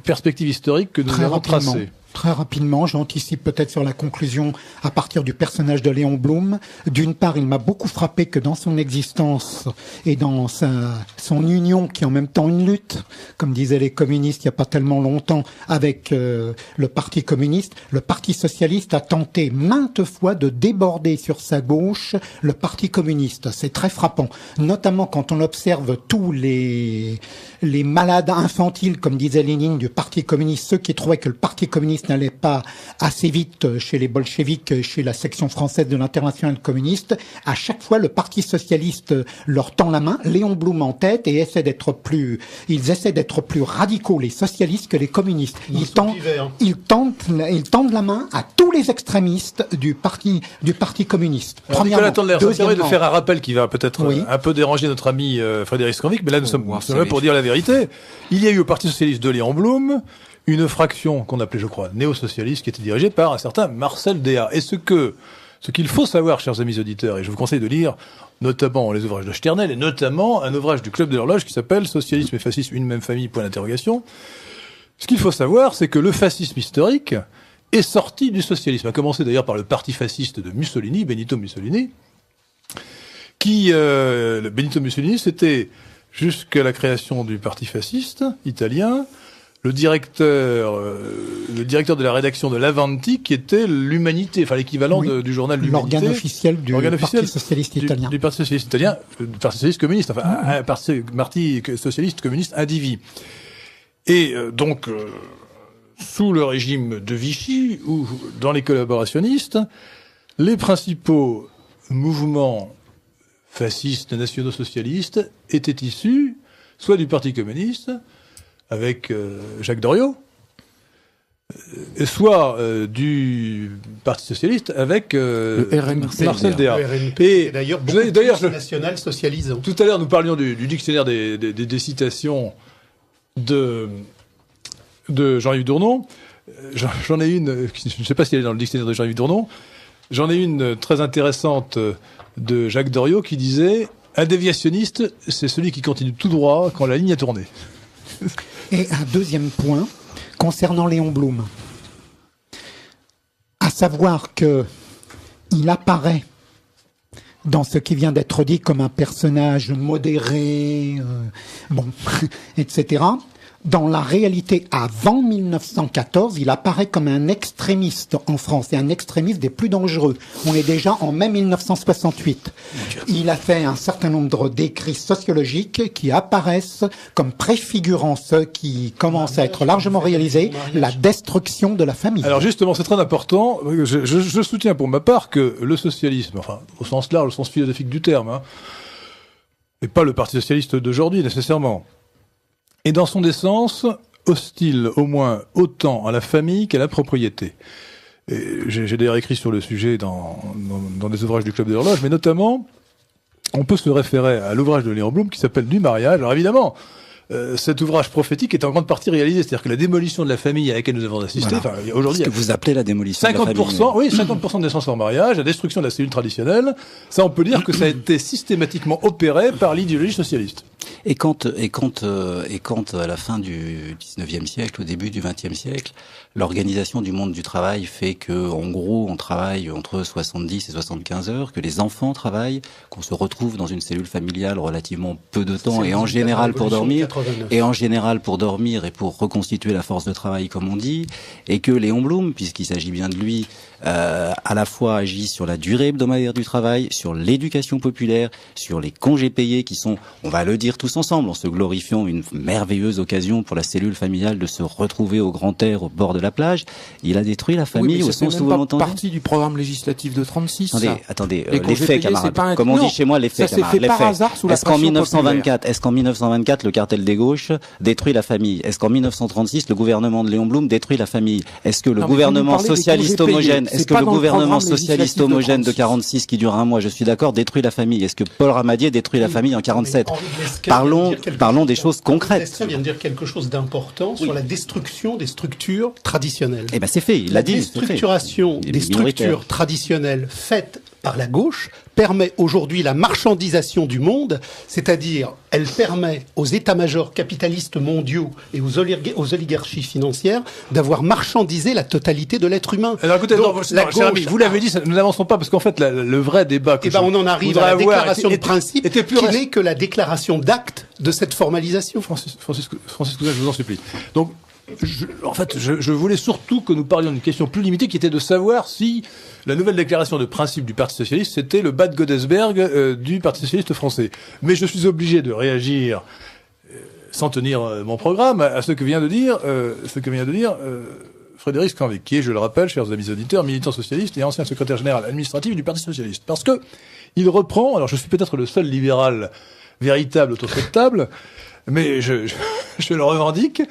A: perspective historique que nous avons tracée.
D: Très rapidement, j'anticipe peut-être sur la conclusion à partir du personnage de Léon Blum. D'une part, il m'a beaucoup frappé que dans son existence et dans son union, qui est en même temps une lutte, comme disaient les communistes il n'y a pas tellement longtemps, avec le Parti communiste, le Parti socialiste a tenté maintes fois de déborder sur sa gauche le Parti communiste. C'est très frappant, notamment quand on observe tous les malades infantiles, comme disait Lénine, du Parti communiste, ceux qui trouvaient que le Parti communiste n'allait pas assez vite chez les bolcheviks, chez la section française de l'Internationale communiste. À chaque fois, le Parti socialiste leur tend la main, Léon Blum en tête, et ils essaient d'être plus radicaux, les socialistes, que les communistes. Ils tendent la main à tous les extrémistes du Parti communiste.
A: Nicolas Tandler, ça me permet de faire un rappel qui va peut-être un peu déranger notre ami Frédéric Scanvic, mais là nous sommes là pour dire la vérité. Il y a eu au Parti socialiste de Léon Blum une fraction qu'on appelait, je crois, néo-socialiste, qui était dirigée par un certain Marcel Déat. Et ce qu'il faut savoir, chers amis auditeurs, et je vous conseille de lire notamment les ouvrages de Sternel, et notamment un ouvrage du Club de l'Horloge qui s'appelle « Socialisme et fascisme, une même famille, point d'interrogation ». Ce qu'il faut savoir, c'est que le fascisme historique est sorti du socialisme, a commencé d'ailleurs par le parti fasciste de Mussolini, Benito Mussolini, Benito Mussolini, c'était, jusqu'à la création du parti fasciste italien, le directeur de la rédaction de l'Avanti, qui était l'Humanité, enfin l'équivalent du journal l'Humanité.
D: L'organe officiel du Parti socialiste italien.
A: Du Parti socialiste italien, du Parti socialiste communiste, enfin un parti socialiste communiste indivis. Et donc, sous le régime de Vichy, ou dans les collaborationnistes, les principaux mouvements fascistes nationaux-socialistes étaient issus soit du Parti communiste, avec Jacques Doriot, soit du Parti socialiste avec Marcel Déat.
E: Et d'ailleurs, national socialisant.
A: Tout à l'heure, nous parlions du dictionnaire des citations de Jean-Yves Dournon. J'en ai une, je ne sais pas si elle est dans le dictionnaire de Jean-Yves Dournon. J'en ai une très intéressante de Jacques Doriot qui disait « Un déviationniste, c'est celui qui continue tout droit quand la ligne a tourné ».
D: Et un deuxième point concernant Léon Blum, à savoir que il apparaît dans ce qui vient d'être dit comme un personnage modéré, etc. dans la réalité, avant 1914, il apparaît comme un extrémiste en France, et un extrémiste des plus dangereux. On est déjà en mai 1968. Il a fait un certain nombre d'écrits sociologiques qui apparaissent comme préfigurant ceux qui commencent à être largement réalisés, la destruction de la famille.
A: Alors justement, c'est très important. Je soutiens pour ma part que le socialisme, enfin au sens large, au sens philosophique du terme, et pas le Parti socialiste d'aujourd'hui nécessairement, est dans son essence hostile au moins autant à la famille qu'à la propriété. J'ai d'ailleurs écrit sur le sujet dans des ouvrages du Club de l'Horloge, mais notamment, on peut se référer à l'ouvrage de Léon Blum qui s'appelle Du mariage. Alors évidemment, cet ouvrage prophétique est en grande partie réalisé, c'est-à-dire que la démolition de la famille à laquelle nous avons assisté,
B: voilà.
A: Aujourd'hui,
B: ce que vous appelez la démolition 50%, de la famille.
A: Oui, 50% de naissances hors mariage, la destruction de la cellule traditionnelle, ça on peut dire que ça a été systématiquement opéré par l'idéologie socialiste.
B: Et quand à la fin du 19e siècle, au début du 20e siècle, l'organisation du monde du travail fait que, en gros, on travaille entre 70 et 75 heures, que les enfants travaillent, qu'on se retrouve dans une cellule familiale relativement peu de temps et en général pour dormir, et pour reconstituer la force de travail, comme on dit, et que Léon Blum, puisqu'il s'agit bien de lui, à la fois agit sur la durée hebdomadaire du travail, sur l'éducation populaire, sur les congés payés qui sont, on va le dire tous ensemble, en se glorifiant, une merveilleuse occasion pour la cellule familiale de se retrouver au grand air au bord de la plage. Il a détruit la famille au sens où vous m'entendez.
C: C'est partie du programme législatif de 36.
B: Attendez, les faits, camarades. Comme on dit chez moi, les faits,
C: camarades. Ça s'est fait par hasard sous la pression populaire.
B: Est-ce qu'en 1924, le cartel des gauches détruit la famille? Est-ce qu'en 1936, le gouvernement de Léon Blum détruit la famille? Est-ce que le gouvernement socialiste homogène, de 46 qui dure un mois, je suis d'accord, détruit la famille? Est-ce que Paul Ramadier détruit la famille en 47? Parlons des choses concrètes.
E: Henri vient de dire quelque chose d'important sur la destruction des structures traditionnelles.
B: Eh ben c'est fait, il l'a dit.
E: La déstructuration des structures traditionnelles faites par la gauche permet aujourd'hui la marchandisation du monde, c'est-à-dire elle permet aux états-majors capitalistes mondiaux et aux oligarchies financières d'avoir marchandisé la totalité de l'être humain.
A: Alors écoutez, cher ami, vous l'avez dit, nous n'avançons pas parce qu'en fait le vrai débat que
E: on en arrive à la déclaration de principe qui n'est que la déclaration d'acte de cette formalisation.
A: Francisco, je vous en supplie. Donc, je voulais surtout que nous parlions d'une question plus limitée qui était de savoir si la nouvelle déclaration de principe du Parti socialiste c'était le Bad Godesberg du Parti socialiste français. Mais je suis obligé de réagir sans tenir mon programme à ce que vient de dire Frédéric Scanvic, qui est, je le rappelle, chers amis auditeurs, militant socialiste et ancien secrétaire général administratif du Parti socialiste. Parce que il reprend, alors je suis peut-être le seul libéral véritable autour de cette table, mais je le revendique.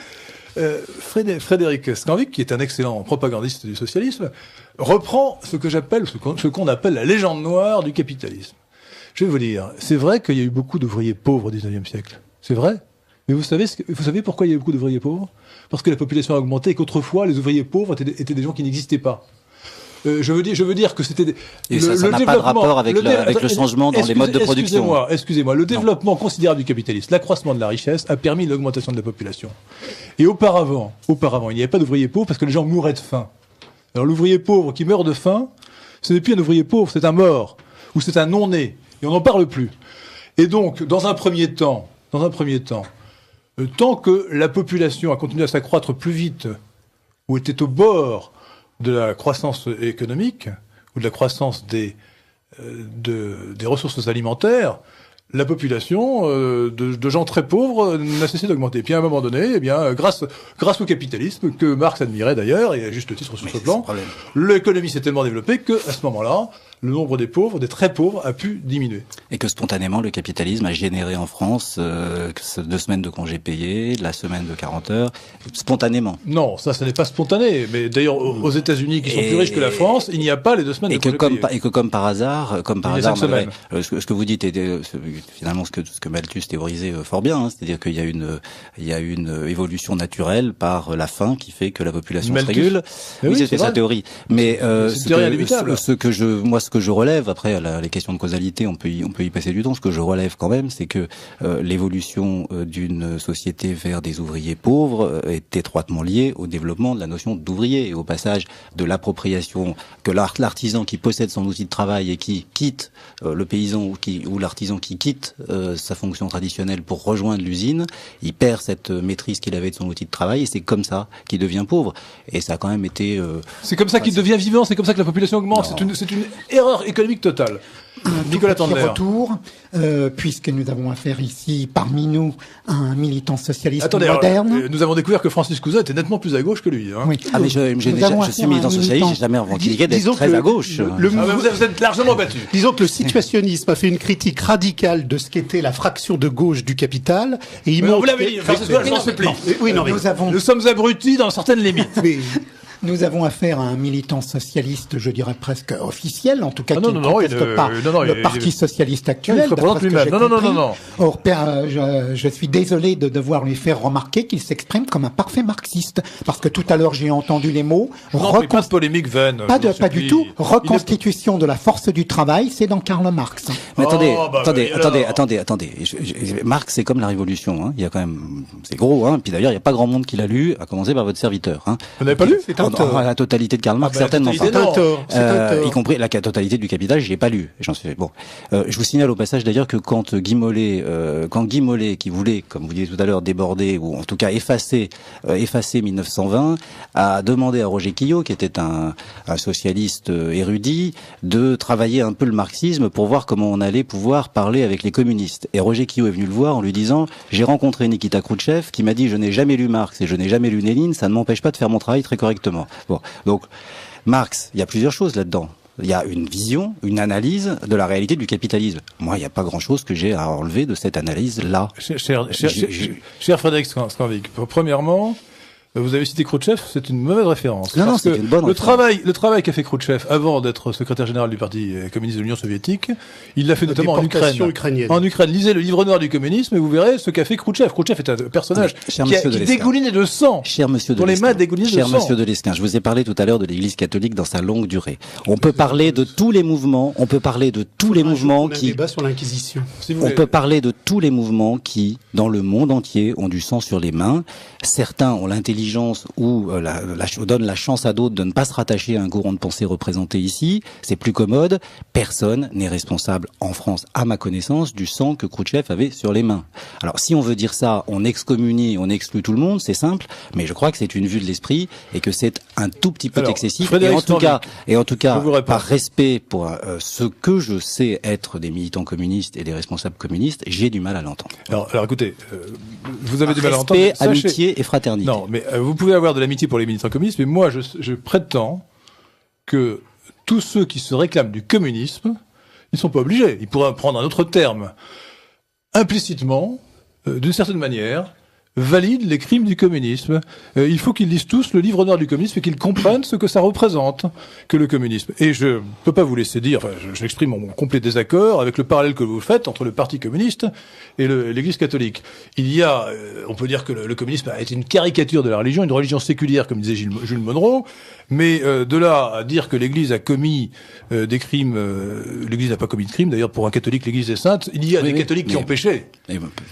A: Frédéric Scanvic, qui est un excellent propagandiste du socialisme, reprend ce qu'on appelle la légende noire du capitalisme. Je vais vous dire, c'est vrai qu'il y a eu beaucoup d'ouvriers pauvres au XIXe siècle. C'est vrai. Mais vous savez pourquoi il y a eu beaucoup d'ouvriers pauvres? Parce que la population a augmenté et qu'autrefois, les ouvriers pauvres étaient des gens qui n'existaient pas. Je veux dire que c'était
B: ça n'a pas de rapport avec le changement dans les modes de production.
A: Excusez-moi, le développement considérable du capitalisme, l'accroissement de la richesse a permis l'augmentation de la population. Et auparavant, il n'y avait pas d'ouvriers pauvres parce que les gens mouraient de faim. Alors l'ouvrier pauvre qui meurt de faim, ce n'est plus un ouvrier pauvre, c'est un mort ou c'est un non-né et on n'en parle plus. Et donc, dans un premier temps, tant que la population a continué à s'accroître plus vite ou était au bord de la croissance économique ou de la croissance des ressources alimentaires, la population de gens très pauvres n'a cessé d'augmenter. Puis à un moment donné, grâce au capitalisme, que Marx admirait d'ailleurs, et à juste titre sur ce plan, l'économie s'est tellement développée qu'à ce moment-là, le nombre des pauvres, des très pauvres, a pu diminuer.
B: Et que spontanément, le capitalisme a généré en France 2 semaines de congés payés, la semaine de 40 heures, spontanément.
A: Non, ça n'est pas spontané. Mais d'ailleurs, aux États-Unis, qui sont plus riches que la France, il n'y a pas les 2 semaines de congés payés.
B: Et que comme par hasard, ce que vous dites est finalement ce que Malthus théorisait fort bien, hein, c'est-à-dire qu'il y a une évolution naturelle par la faim qui fait que la population se régule. Oui, c'était sa théorie. Mais ce ce que je relève, après les questions de causalité, on peut y passer du temps. Ce que je relève quand même, c'est que l'évolution d'une société vers des ouvriers pauvres est étroitement liée au développement de la notion d'ouvrier et au passage de l'appropriation que l'artisan qui possède son outil de travail et qui quitte le paysan ou l'artisan qui quitte sa fonction traditionnelle pour rejoindre l'usine, il perd cette maîtrise qu'il avait de son outil de travail et c'est comme ça qu'il devient pauvre. Et ça a quand même été...
A: c'est comme ça qu'il devient vivant, c'est comme ça que la population augmente. C'est une erreur économique totale. Nicolas Tandler.
D: Retour, puisque nous avons affaire ici, parmi nous, à un militant socialiste
A: Attendez,
D: moderne.
A: Nous avons découvert que Francis Cousin était nettement plus à gauche que lui. Hein.
D: Oui.
B: Ah mais je suis militant socialiste, j'ai jamais revendiqué d'être très à gauche.
A: Vous êtes largement battu.
E: Disons que le situationnisme a fait une critique radicale de ce qu'était la fraction de gauche du capital, et il montre...
A: Vous l'avez dit, Francis Cousin, je m'en supplie. Nous sommes abrutis dans certaines limites.
D: Nous avons affaire à un militant socialiste, je dirais presque officiel, en tout cas qui ne conteste pas le Parti socialiste actuel.
A: Il se représente lui-même. Non.
D: Or, je suis désolé de devoir lui faire remarquer qu'il s'exprime comme un parfait marxiste, parce que tout à l'heure j'ai entendu les mots.
A: Pas de polémique vaine.
D: Pas du tout. Reconstitution de la force du travail, c'est dans Karl Marx.
B: Mais attendez. Marx, c'est comme la Révolution. Hein. Il y a quand même, c'est gros. Hein. Puis d'ailleurs, il n'y a pas grand monde qui l'a lu, à commencer par votre serviteur. Hein.
A: Vous n'avez pas lu?
B: La totalité de Karl Marx, certainement pas. Y compris la totalité du Capital, je l'ai pas lu. J'en suis bon. Je vous signale au passage d'ailleurs que quand Guy Mollet, qui voulait, comme vous disiez tout à l'heure, déborder ou en tout cas effacer 1920, a demandé à Roger Quillot, qui était un socialiste érudit, de travailler un peu le marxisme pour voir comment on allait pouvoir parler avec les communistes. Et Roger Quillot est venu le voir en lui disant: j'ai rencontré Nikita Khrouchtchev qui m'a dit je n'ai jamais lu Marx et je n'ai jamais lu Lénine, ça ne m'empêche pas de faire mon travail très correctement. Bon, donc Marx, il y a plusieurs choses là-dedans. Il y a une vision, une analyse de la réalité du capitalisme. Moi, il n'y a pas grand-chose que j'ai à enlever de cette analyse-là.
A: Cher Frédéric Scanvic, premièrement, vous avez cité Khrouchtchev, c'est une mauvaise référence.
B: Non, c'est une bonne
A: référence. Le travail qu'a fait Khrouchtchev avant d'être secrétaire général du Parti communiste de l'Union soviétique, il l'a fait notamment en Ukraine. En Ukraine, lisez le livre noir du communisme et vous verrez ce qu'a fait Khrouchtchev. Khrouchtchev est un personnage qui dégoulinait de sang.
B: Cher monsieur
A: dont les mains dégoulinaient de sang.
B: Cher monsieur de Lesquin, je vous ai parlé tout à l'heure de l'Église catholique dans sa longue durée. On peut parler de tous les mouvements, qui...
E: débat sur l'Inquisition.
B: On peut parler de tous les mouvements qui, dans le monde entier, ont du sang sur les mains. Certains ont l'intelligence ou donnent la chance à d'autres de ne pas se rattacher à un courant de pensée représenté ici. C'est plus commode. Personne n'est responsable en France, à ma connaissance, du sang que Khrouchtchev avait sur les mains. Alors, si on veut dire ça, on excommunie, on exclut tout le monde, c'est simple, mais je crois que c'est une vue de l'esprit et que c'est un tout petit peu excessif. Et en tout cas, par respect pour ce que je sais être des militants communistes et des responsables communistes, j'ai du mal à l'entendre.
A: Alors écoutez, vous avez du mal à l'entendre.
B: Respect, amitié et fraternité.
A: Non, mais vous pouvez avoir de l'amitié pour les militants communistes, mais moi, je prétends que tous ceux qui se réclament du communisme, ils ne sont pas obligés. Ils pourraient prendre un autre terme. Implicitement, d'une certaine manière, valident les crimes du communisme. Il faut qu'ils lisent tous le livre noir du communisme et qu'ils comprennent ce que ça représente que le communisme. Et je ne peux pas vous laisser dire, j'exprime mon complet désaccord avec le parallèle que vous faites entre le Parti communiste et l'Église catholique. Il y a, on peut dire que le communisme a été une caricature de la religion, une religion séculière, comme disait Jules Monroe, mais de là à dire que l'Église a commis des crimes, l'Église n'a pas commis de crimes, d'ailleurs pour un catholique l'Église est sainte, il y a des catholiques qui ont péché.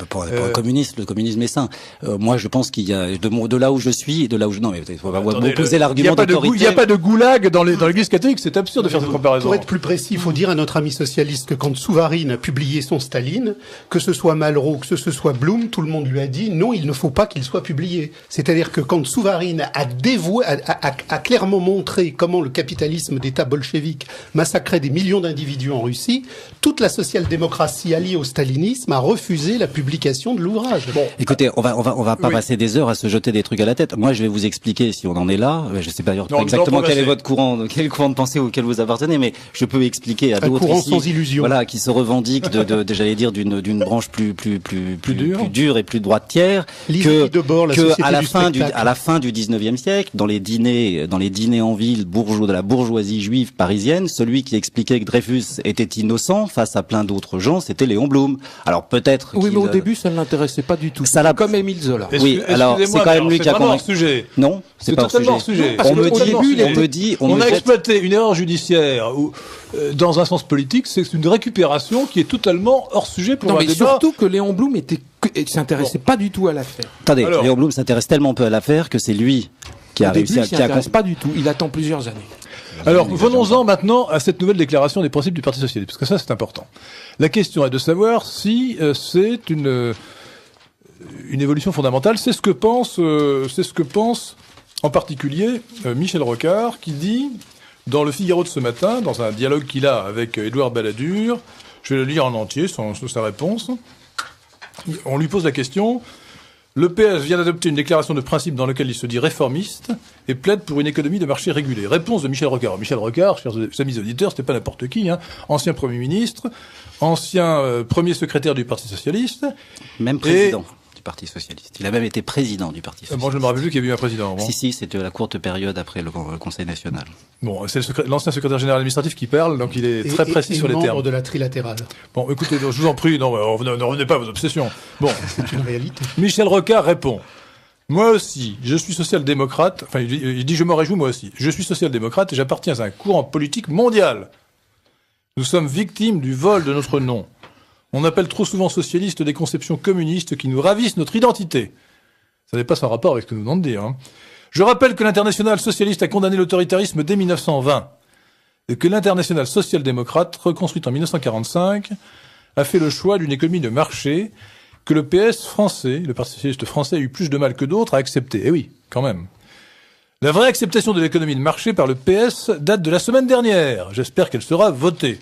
B: Pour un communiste, le communisme est saint. Moi je pense qu'il y a, de là où je suis et de là où je... Non mais il faut poser l'argument d'autorité.
A: Il n'y a pas de goulag dans l'Église catholique, c'est absurde de faire cette comparaison.
E: Pour être plus précis, il faut dire à notre ami socialiste que quand Souvarine a publié son Staline, que ce soit Malraux, que ce soit Blum, tout le monde lui a dit non, il ne faut pas qu'il soit publié. C'est-à-dire que quand Souvarine a clairement montré comment le capitalisme d'État bolchevique massacrait des millions d'individus en Russie, toute la social-démocratie alliée au stalinisme a refusé la publication de l'ouvrage.
B: Bon. Écoutez, on va pas passer des heures à se jeter des trucs à la tête. Moi, je vais vous expliquer si on en est là. Je sais pas exactement quel est votre courant de pensée auquel vous appartenez, mais je peux expliquer à d'autres ici,
E: sans illusion.
B: Voilà, qui se revendiquent j'allais dire d'une branche plus dure et plus droitière, que à la fin du 19e siècle, dans les dîners en ville de la bourgeoisie juive parisienne, celui qui expliquait que Dreyfus était innocent face à plein d'autres gens, c'était Léon Blum. Alors peut-être.
C: Oui, mais au début, ça ne l'intéressait pas du tout.
B: Ça l'a
C: comme Émile Zola.
B: Oui, alors, c'est quand même lui qui a
A: vraiment hors
B: convaincu.
A: sujet.
B: Non, c'est pas
A: totalement
B: hors sujet.
A: sujet.
C: Parce
B: On
C: que
B: me
C: au début,
B: dit, on
A: On
B: me
A: a
B: jette.
A: exploité une erreur judiciaire ou dans un sens politique, c'est une récupération qui est totalement hors sujet pour
C: Non,
A: un
C: mais
A: débat.
C: surtout que Léon Blum s'intéressait pas du tout à l'affaire.
B: Attendez,
A: Alors-
B: Léon Blum s'intéresse tellement peu à l'affaire que c'est lui qui a
C: Au début,
B: réussi à,
C: il s'y
B: qui a
C: intéresse pas du tout. Il attend plusieurs années.
A: Alors, venons-en maintenant à cette nouvelle déclaration des principes du Parti socialiste, parce que ça, c'est important. La question est de savoir si c'est une évolution fondamentale. C'est ce que pense en particulier Michel Rocard, qui dit dans le Figaro de ce matin, dans un dialogue qu'il a avec Édouard Balladur, je vais le lire en entier, sa réponse. On lui pose la question. Le PS vient d'adopter une déclaration de principe dans laquelle il se dit réformiste et plaide pour une économie de marché régulée. Réponse de Michel Rocard. Michel Rocard, chers amis auditeurs, c'était pas n'importe qui, hein. Ancien Premier ministre, ancien premier secrétaire du Parti socialiste.
B: même président du Parti socialiste. Il a même été président du Parti socialiste.
A: Moi, je ne me rappelle plus qu'il y avait eu un président. Bon,
B: Si, c'était la courte période après le Conseil national.
A: bon c'est l'ancien secrétaire général administratif qui parle, donc il est très précis sur les
E: membre
A: termes.
E: de la trilatérale.
A: Bon, écoutez, je vous en prie, non, ne revenez pas à vos obsessions. Bon,
E: C'est une réalité.
A: Michel Rocard répond. Moi aussi, je suis social-démocrate. Enfin, il dit je m'en réjouis moi aussi. Je suis social-démocrate et j'appartiens à un courant politique mondial. Nous sommes victimes du vol de notre nom. On appelle trop souvent socialistes des conceptions communistes qui nous ravissent notre identité. Ça n'est pas sans rapport avec ce que nous venons de dire. Hein. Je rappelle que l'international socialiste a condamné l'autoritarisme dès 1920 et que l'international social-démocrate, reconstruite en 1945, a fait le choix d'une économie de marché que le PS français, le Parti socialiste français, a eu plus de mal que d'autres à accepter. Eh oui, quand même. La vraie acceptation de l'économie de marché par le PS date de la semaine dernière. J'espère qu'elle sera votée.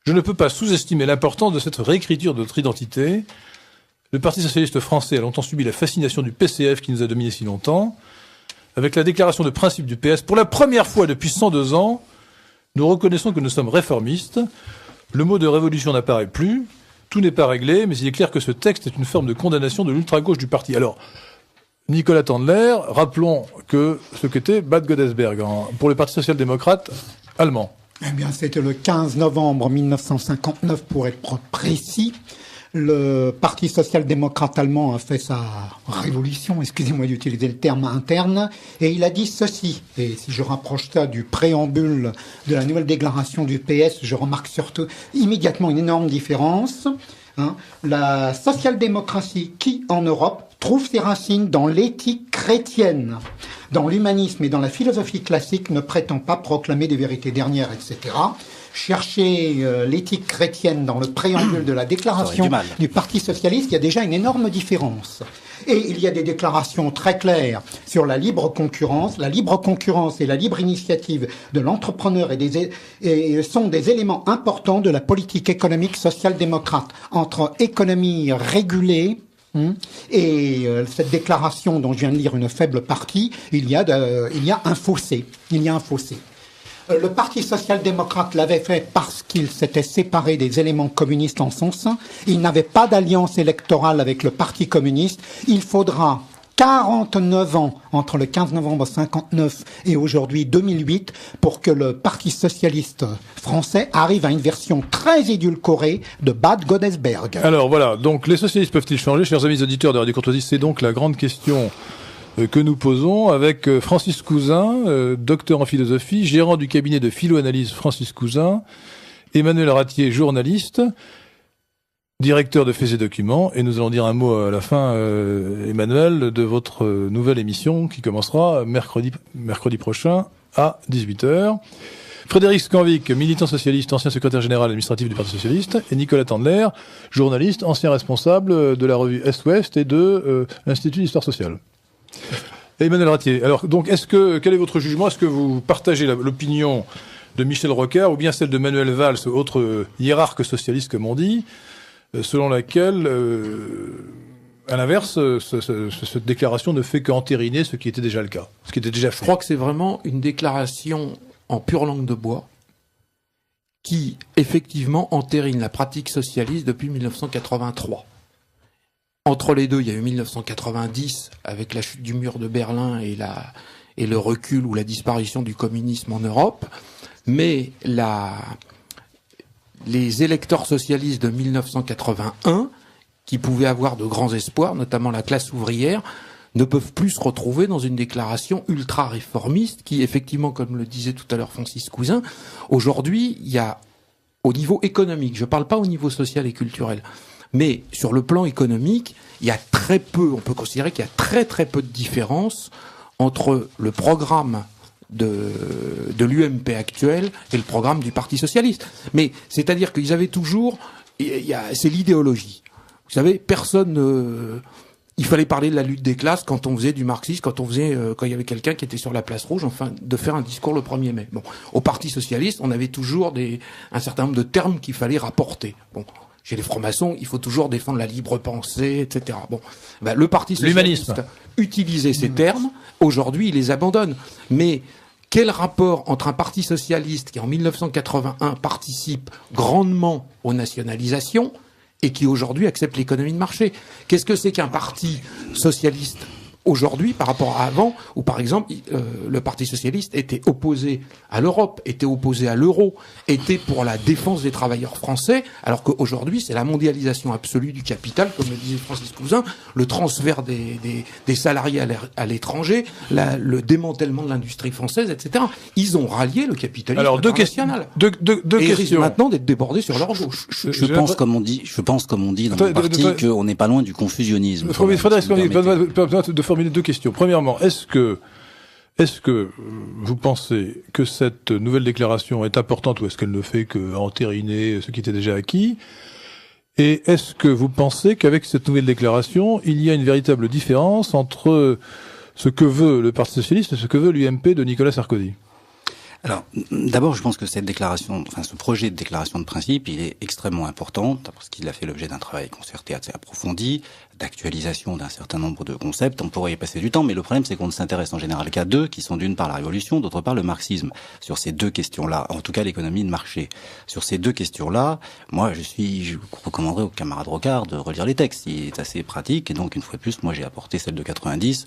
A: Je ne peux pas sous-estimer l'importance de cette réécriture de notre identité. Le Parti socialiste français a longtemps subi la fascination du PCF qui nous a dominés si longtemps. Avec la déclaration de principe du PS, pour la première fois depuis 102 ans, nous reconnaissons que nous sommes réformistes. Le mot de révolution n'apparaît plus. Tout n'est pas réglé, mais il est clair que ce texte est une forme de condamnation de l'ultra-gauche du parti. Alors, Nicolas Tandler, rappelons que ce qu'était Bad Godesberg pour le Parti social-démocrate allemand.
D: Eh bien, c'était le 15 novembre 1959, pour être précis. Le Parti social-démocrate allemand a fait sa révolution, excusez-moi d'utiliser le terme interne, et il a dit ceci. Et si je rapproche ça du préambule de la nouvelle déclaration du PS, je remarque surtout immédiatement une énorme différence. La social-démocratie qui, en Europe, trouve ses racines dans l'éthique chrétienne, dans l'humanisme et dans la philosophie classique, ne prétend pas proclamer des vérités dernières, etc. Chercher l'éthique chrétienne dans le préambule de la déclaration du Parti socialiste, il y a déjà une énorme différence. Et il y a des déclarations très claires sur la libre concurrence. La libre concurrence et la libre initiative de l'entrepreneur sont des éléments importants de la politique économique social-démocrate. Entre économie régulée et cette déclaration dont je viens de lire une faible partie, il y a un fossé. Il y a un fossé. Le Parti social-démocrate l'avait fait parce qu'il s'était séparé des éléments communistes en son sein. Il n'avait pas d'alliance électorale avec le Parti communiste. Il faudra 49 ans entre le 15 novembre 59 et aujourd'hui 2008 pour que le Parti socialiste français arrive à une version très édulcorée de Bad Godesberg.
A: Alors voilà, donc les socialistes peuvent-ils changer, chers amis auditeurs de Radio Courtoisie? C'est donc la grande question que nous posons avec Francis Cousin, docteur en philosophie, gérant du cabinet de philo-analyse Francis Cousin, Emmanuel Ratier, journaliste, directeur de Faits et Documents, et nous allons dire un mot à la fin, Emmanuel, de votre nouvelle émission qui commencera mercredi prochain à 18h. Frédéric Scanvic, militant socialiste, ancien secrétaire général administratif du Parti socialiste, et Nicolas Tandler, journaliste, ancien responsable de la revue Est-Ouest et de l'Institut d'Histoire sociale. Emmanuel Ratier, alors donc quel est votre jugement? Est-ce que vous partagez l'opinion de Michel Rocard ou bien celle de Manuel Valls, autre hiérarque socialiste comme on dit, selon laquelle, à l'inverse, cette déclaration ne fait qu'entériner ce qui était déjà le cas, ce qui était déjà fait?
C: Je crois que c'est vraiment une déclaration en pure langue de bois qui, effectivement, entérine la pratique socialiste depuis 1983. Entre les deux, il y a eu 1990 avec la chute du mur de Berlin et le recul ou la disparition du communisme en Europe. Mais les électeurs socialistes de 1981 qui pouvaient avoir de grands espoirs, notamment la classe ouvrière, ne peuvent plus se retrouver dans une déclaration ultra-réformiste qui, effectivement, comme le disait tout à l'heure Francis Cousin, aujourd'hui, il y a, au niveau économique, je ne parle pas au niveau social et culturel, mais sur le plan économique, il y a très peu, on peut considérer qu'il y a très très peu de différence entre le programme de l'UMP actuel et le programme du Parti socialiste. Mais c'est-à-dire qu'ils avaient toujours, c'est l'idéologie. Vous savez, personne... il fallait parler de la lutte des classes quand on faisait du marxisme, quand il y avait quelqu'un qui était sur la place rouge, enfin, de faire un discours le 1er mai. Bon, au Parti socialiste, on avait toujours un certain nombre de termes qu'il fallait rapporter. Bon, chez les francs-maçons, il faut toujours défendre la libre pensée, etc. Bon, ben, le Parti socialiste utilisait ces termes. Aujourd'hui, il les abandonne. Mais quel rapport entre un Parti socialiste qui, en 1981, participe grandement aux nationalisations et qui aujourd'hui accepte l'économie de marché? Qu'est-ce que c'est qu'un parti socialiste aujourd'hui par rapport à avant, où par exemple le Parti socialiste était opposé à l'Europe, était opposé à l'euro, était pour la défense des travailleurs français, alors qu'aujourd'hui c'est la mondialisation absolue du capital, comme le disait Francis Cousin, le transfert des salariés à l'étranger, le démantèlement de l'industrie française, etc. Ils ont rallié le capitalisme international.
A: Deux
C: et ils risquent
A: questions.
C: Maintenant d'être débordés sur leur gauche.
B: Je pense, comme on dit dans le parti, qu'on n'est pas loin du confusionnisme.
A: Frédéric, permettez-moi de formuler deux questions. Premièrement, est-ce que vous pensez que cette nouvelle déclaration est importante ou est-ce qu'elle ne fait qu'entériner ce qui était déjà acquis? Et est-ce que vous pensez qu'avec cette nouvelle déclaration, il y a une véritable différence entre ce que veut le Parti socialiste et ce que veut l'UMP de Nicolas Sarkozy?
B: Alors, d'abord, je pense que cette déclaration, ce projet de déclaration de principe, il est extrêmement important, parce qu'il a fait l'objet d'un travail concerté assez approfondi, d'actualisation d'un certain nombre de concepts. On pourrait y passer du temps, mais le problème, c'est qu'on ne s'intéresse en général qu'à deux, qui sont d'une part la révolution, d'autre part le marxisme. Sur ces deux questions-là, en tout cas l'économie de marché. Sur ces deux questions-là, moi, je recommanderais aux camarades Rocard de relire les textes. Il est assez pratique, et donc, une fois de plus, moi, j'ai apporté celle de 90.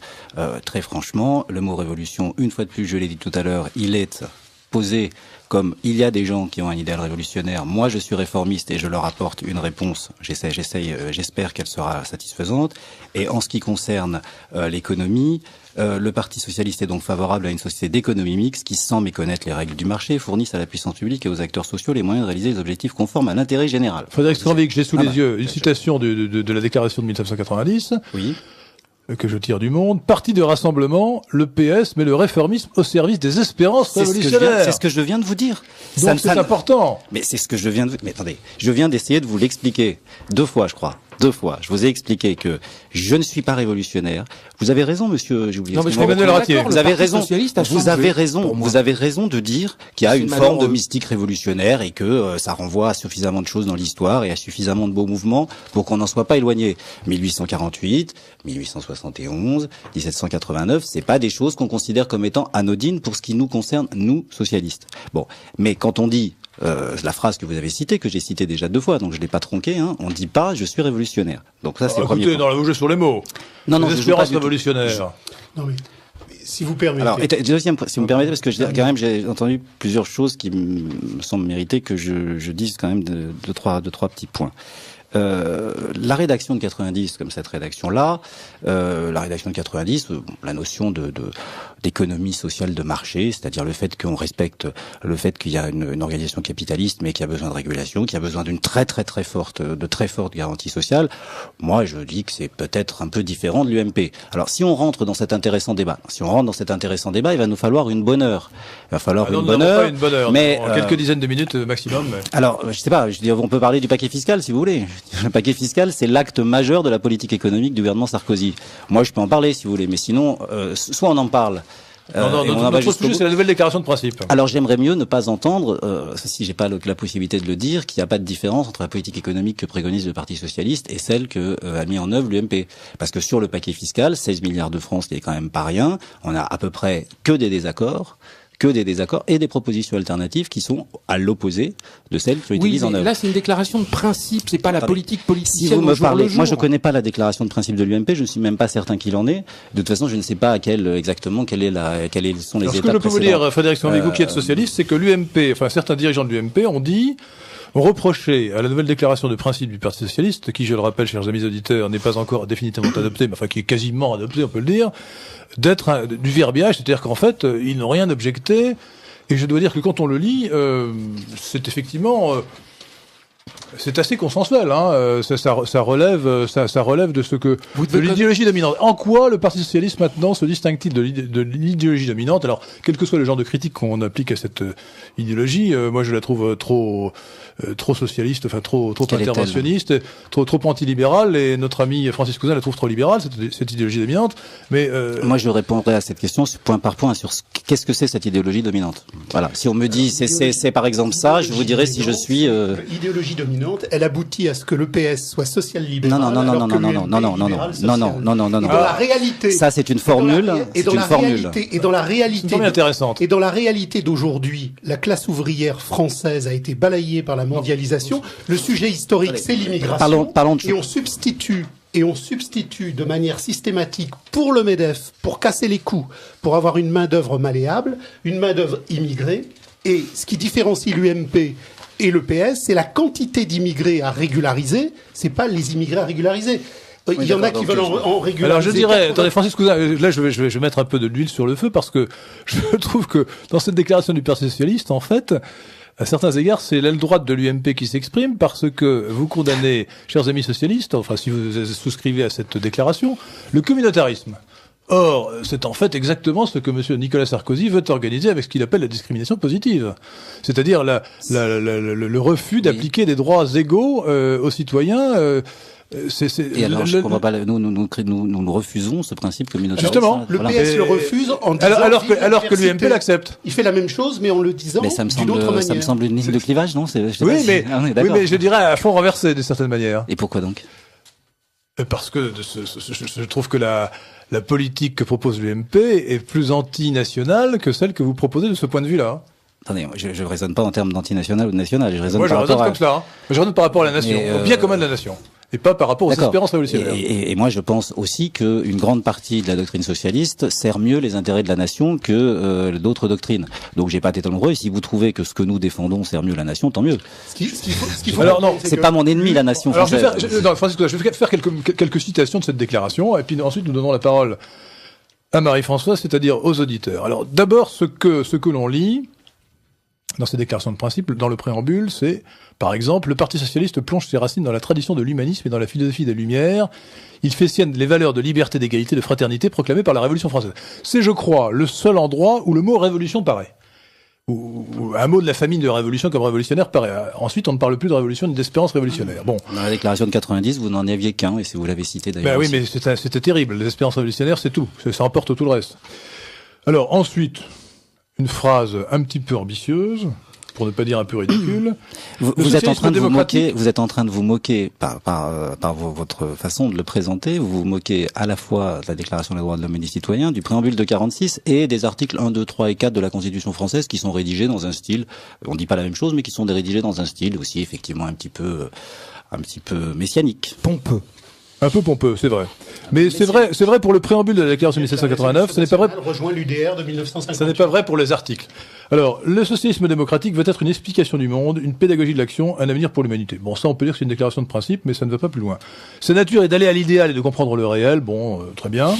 B: Très franchement, le mot révolution, une fois de plus, je l'ai dit tout à l'heure, il est posé comme il y a des gens qui ont un idéal révolutionnaire, moi je suis réformiste et je leur apporte une réponse, j'espère qu'elle sera satisfaisante. Et en ce qui concerne l'économie, le Parti socialiste est donc favorable à une société d'économie mixte qui, sans méconnaître les règles du marché, fournisse à la puissance publique et aux acteurs sociaux les moyens de réaliser des objectifs conformes à l'intérêt général.
A: Frédéric Stranvik, j'ai sous les yeux une citation de la déclaration de 1990. Oui. Que je tire du Monde. Parti de rassemblement, le PS met le réformisme au service des espérances révolutionnaires.
B: C'est ce que je viens de vous dire.
A: Donc c'est important.
B: Mais c'est ce que je viens de... Mais attendez, je viens d'essayer de vous l'expliquer. 2 fois, je crois. 2 fois. Je vous ai expliqué que je ne suis pas révolutionnaire. Vous avez raison, monsieur, j'ai oublié.
A: Non, mais je Emmanuel Ratier.
B: Vous avez raison. Vous avez raison de dire qu'il y a une forme de mystique révolutionnaire et que ça renvoie à suffisamment de choses dans l'histoire et à suffisamment de beaux mouvements pour qu'on n'en soit pas éloigné. 1848, 1871, 1789, c'est pas des choses qu'on considère comme étant anodines pour ce qui nous concerne, nous, socialistes. Bon. Mais quand on dit la phrase que vous avez citée, que j'ai citée déjà 2 fois, donc je l'ai pas tronquée, hein, on dit pas je suis révolutionnaire. Donc ça c'est le premier point.
A: Dans la jeu sur les mots.
B: Non,
A: les espérances révolutionnaires.
E: Non mais si vous permettez. Alors,
B: deuxième, si vous me permettez, parce que quand même j'ai entendu plusieurs choses qui me semblent mériter que je dise quand même deux, trois petits points. La rédaction de 90, comme cette rédaction-là, la rédaction de 90, la notion d'économie sociale de marché, c'est-à-dire le fait qu'on respecte le fait qu'il y a une organisation capitaliste, mais qui a besoin de régulation, qui a besoin d'une très forte garantie sociale. Moi, je dis que c'est peut-être un peu différent de l'UMP. Alors, si on rentre dans cet intéressant débat, il va nous falloir une bonne heure. Il va falloir une bonne heure. Mais
A: quelques dizaines de minutes maximum. Mais...
B: Alors, je sais pas. Je veux dire, on peut parler du paquet fiscal si vous voulez. Le paquet fiscal, c'est l'acte majeur de la politique économique du gouvernement Sarkozy. Moi, je peux en parler si vous voulez, mais sinon, soit on en parle.
A: Notre sujet, c'est la nouvelle déclaration de principe.
B: Alors, j'aimerais mieux ne pas entendre, si j'ai pas la possibilité de le dire, qu'il n'y a pas de différence entre la politique économique que préconise le Parti socialiste et celle que a mis en œuvre l'UMP. Parce que sur le paquet fiscal, 16 milliards de francs, ce qui est quand même pas rien, on a à peu près que des désaccords et des propositions alternatives qui sont à l'opposé de celles qui sont utilisées en œuvre.
C: Là, c'est une déclaration de principe, c'est pas la politique politicienne.
B: Si vous me parlez, moi je connais pas la déclaration de principe de l'UMP, je ne suis même pas certain qu'il en est. De toute façon, je ne sais pas exactement quelles sont les étapes précédentes.
A: Ce que je peux vous dire, Frédéric Stranvik, vous qui êtes socialiste, c'est que l'UMP, certains dirigeants de l'UMP ont dit on reprochait à la nouvelle déclaration de principe du Parti socialiste, qui, je le rappelle, chers amis auditeurs, n'est pas encore définitivement adoptée, mais enfin qui est quasiment adoptée, on peut le dire, d'être du verbiage, c'est-à-dire qu'en fait, ils n'ont rien objecté. Et je dois dire que quand on le lit, c'est effectivement... c'est assez consensuel, hein. Ça relève de ce que de l'idéologie dominante. En quoi le Parti socialiste maintenant se distingue-t-il de l'idéologie dominante? Alors, quel que soit le genre de critique qu'on applique à cette idéologie, moi je la trouve trop socialiste, enfin trop interventionniste, trop antilibérale. Et notre ami Francis Cousin la trouve trop libérale, cette idéologie dominante. Mais
B: moi je répondrai à cette question point par point sur qu'est-ce que c'est cette idéologie dominante. Voilà. Si on me dit c'est par exemple ça, je vous dirai si je suis
E: idéologie dominante, elle aboutit à ce que le PS soit social-libéral.
B: Non.
E: Dans la réalité.
B: Ça, c'est une formule.
E: Et dans la réalité
A: intéressante.
E: Et dans la réalité d'aujourd'hui, la classe ouvrière française a été balayée par la mondialisation. Le sujet historique, c'est l'immigration.
B: Parlons de
E: Et on substitue de manière systématique pour le MEDEF, pour casser les coûts, pour avoir une main-d'œuvre malléable, une main-d'œuvre immigrée. Et ce qui différencie l'UMP et le PS, c'est la quantité d'immigrés à régulariser, c'est pas les immigrés à régulariser. Il y en a qui veulent en régulariser.
A: Alors je dirais, attendez Francis Cousin, là je vais mettre un peu de l'huile sur le feu parce que je trouve que dans cette déclaration du Parti socialiste, en fait, à certains égards, c'est l'aile droite de l'UMP qui s'exprime parce que vous condamnez, chers amis socialistes, enfin si vous souscrivez à cette déclaration, le communautarisme. Or, c'est en fait exactement ce que M. Nicolas Sarkozy veut organiser avec ce qu'il appelle la discrimination positive. C'est-à-dire le refus d'appliquer des droits égaux aux citoyens.
B: Et alors, je comprends pas, nous refusons ce principe communautaire.
A: Justement,
E: le PS le refuse en disant
A: alors que l'UMP l'accepte.
E: Il fait la même chose, mais en le disant d'une autre manière. Ça
B: me semble une ligne de clivage, non?
A: Oui, mais je dirais à fond renversé d'une certaine manière.
B: Et pourquoi donc?
A: Parce que je trouve que la politique que propose l'UMP est plus anti-nationale que celle que vous proposez de ce point de vue-là.
B: Attendez, je raisonne pas en termes d'antinational ou de national. Je raisonne
A: Moi, je raisonne comme ça. Je raisonne par rapport à la nation, au bien commun de la nation. Et pas par rapport aux espérances révolutionnaires.
B: Et moi, je pense aussi qu'une grande partie de la doctrine socialiste sert mieux les intérêts de la nation que d'autres doctrines. Donc, j'ai pas été nombreux. Et si vous trouvez que ce que nous défendons sert mieux la nation, tant mieux.
E: Ce qu'il faut
B: alors non, c'est pas mon ennemi, la nation française.
A: Alors, je vais faire quelques citations de cette déclaration, et puis ensuite nous donnons la parole à Marie-Françoise, c'est-à-dire aux auditeurs. Alors, d'abord, ce que l'on lit dans ces déclarations de principe, dans le préambule, c'est, par exemple, le Parti socialiste plonge ses racines dans la tradition de l'humanisme et dans la philosophie des Lumières. Il fait sienne les valeurs de liberté, d'égalité, de fraternité proclamées par la Révolution française. C'est, je crois, le seul endroit où le mot révolution paraît. Ou un mot de la famille de révolution comme révolutionnaire paraît. Ensuite, on ne parle plus de révolution ni d'espérance révolutionnaire. Bon.
B: Dans la déclaration de 90, vous n'en aviez qu'un, et si vous l'avez cité d'ailleurs.
A: Ben oui, mais c'était terrible. Les espérances révolutionnaires, c'est tout. Ça emporte tout le reste. Alors, ensuite, une phrase un petit peu ambitieuse, pour ne pas dire un peu ridicule.
B: Vous êtes en train de vous moquer par votre façon de le présenter. Vous vous moquez à la fois de la Déclaration des droits de l'homme et des citoyens, du préambule de 46 et des articles 1, 2, 3 et 4 de la Constitution française qui sont rédigés dans un style, on dit pas la même chose, mais qui sont rédigés dans un style aussi effectivement un petit peu messianique.
C: Pompeux.
A: Un peu pompeux, c'est vrai. Mais c'est vrai pour le préambule de la déclaration de 1789, ce n'est pas vrai.
E: Rejoint l'UDR de 1950.
A: Ce n'est pas vrai pour les articles. Alors, le socialisme démocratique veut être une explication du monde, une pédagogie de l'action, un avenir pour l'humanité. Bon, ça, on peut dire que c'est une déclaration de principe, mais ça ne va pas plus loin. Sa nature est d'aller à l'idéal et de comprendre le réel. Bon, très bien.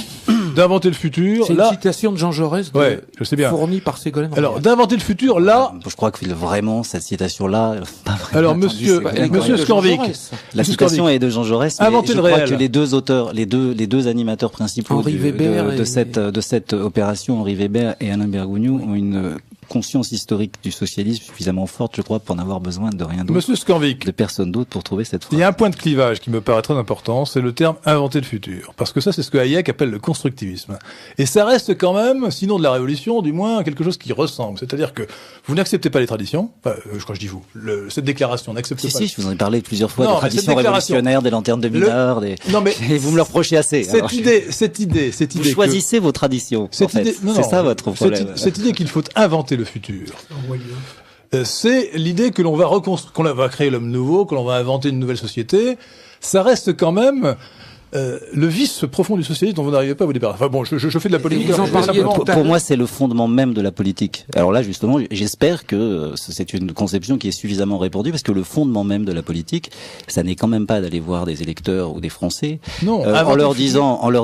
A: D'inventer le futur.
C: C'est une citation de Jean Jaurès,
A: je sais bien.
C: Fournie par Ségolène Royal.
A: Alors, d'inventer le futur, là.
B: Je crois que vraiment, cette citation-là, pas vraiment.
A: Alors, monsieur Scorvic.
B: La citation est de Jean Jaurès, mais je crois que les deux auteurs, les deux animateurs principaux de cette opération, Henri Weber et Alain Bergogneau, ont une conscience historique du socialisme suffisamment forte, je crois, pour n'avoir besoin de rien d'autre.
A: Monsieur Scorvic.
B: De personne d'autre pour trouver cette phrase.
A: Il y a un point de clivage qui me paraît très important, c'est le terme inventer le futur. Parce que ça, c'est ce que Hayek appelle le constructivisme. Et ça reste quand même, sinon de la révolution, du moins quelque chose qui ressemble. C'est-à-dire que vous n'acceptez pas les traditions. Enfin, quand je dis vous, cette déclaration n'accepte pas.
B: Si, je vous en ai parlé plusieurs fois, des traditions révolutionnaires, des lanternes de mineurs, et vous me le reprochez assez.
A: Cette idée.
B: Vous choisissez vos traditions. C'est ça votre problème.
A: Cette idée qu'il faut inventer le futur. C'est l'idée que l'on va créer l'homme nouveau, que l'on va inventer une nouvelle société. Ça reste quand même le vice profond du socialisme dont vous n'arrivez pas à vous débarrasser. Enfin bon, je fais de la polémique.
C: Vous en parliez
B: Pour moi, c'est le fondement même de la politique. Alors là, justement, j'espère que c'est une conception qui est suffisamment répandue, parce que le fondement même de la politique, ça n'est quand même pas d'aller voir des électeurs ou des Français en leur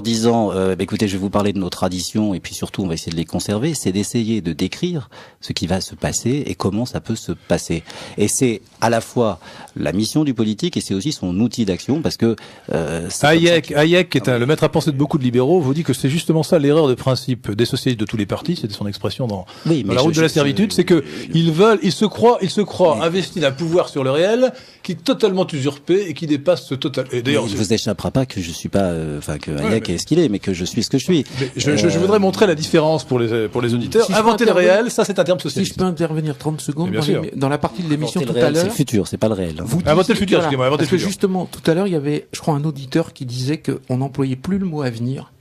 B: disant, écoutez, je vais vous parler de nos traditions et puis surtout, on va essayer de les conserver. C'est d'essayer de décrire ce qui va se passer et comment ça peut se passer. Et c'est à la fois la mission du politique et c'est aussi son outil d'action, parce que
A: Hayek, qui est le maître à penser de beaucoup de libéraux, vous dit que c'est justement ça l'erreur de principe des socialistes de tous les partis, c'était son expression dans la route de la servitude, c'est que ils se croient investis d'un pouvoir sur le réel qui est totalement usurpé et qui dépasse ce total. Et d'ailleurs,
B: il vous échappera pas que je suis pas, que Hayek est ce qu'il est, mais que je suis ce que je suis.
A: Je voudrais montrer la différence pour les auditeurs.
C: Si
A: inventer le réel, ça c'est un terme socialiste.
C: Si je peux intervenir 30 secondes dans la partie de l'émission tout à
B: l'heure. C'est le
C: l'heure.
B: futur, c'est pas le réel.
A: Inventer le futur, excusez-moi, inventer le futur.
C: Justement, tout à l'heure, il y avait, je crois, un auditeur qui disait qu'on n'employait plus le mot avenir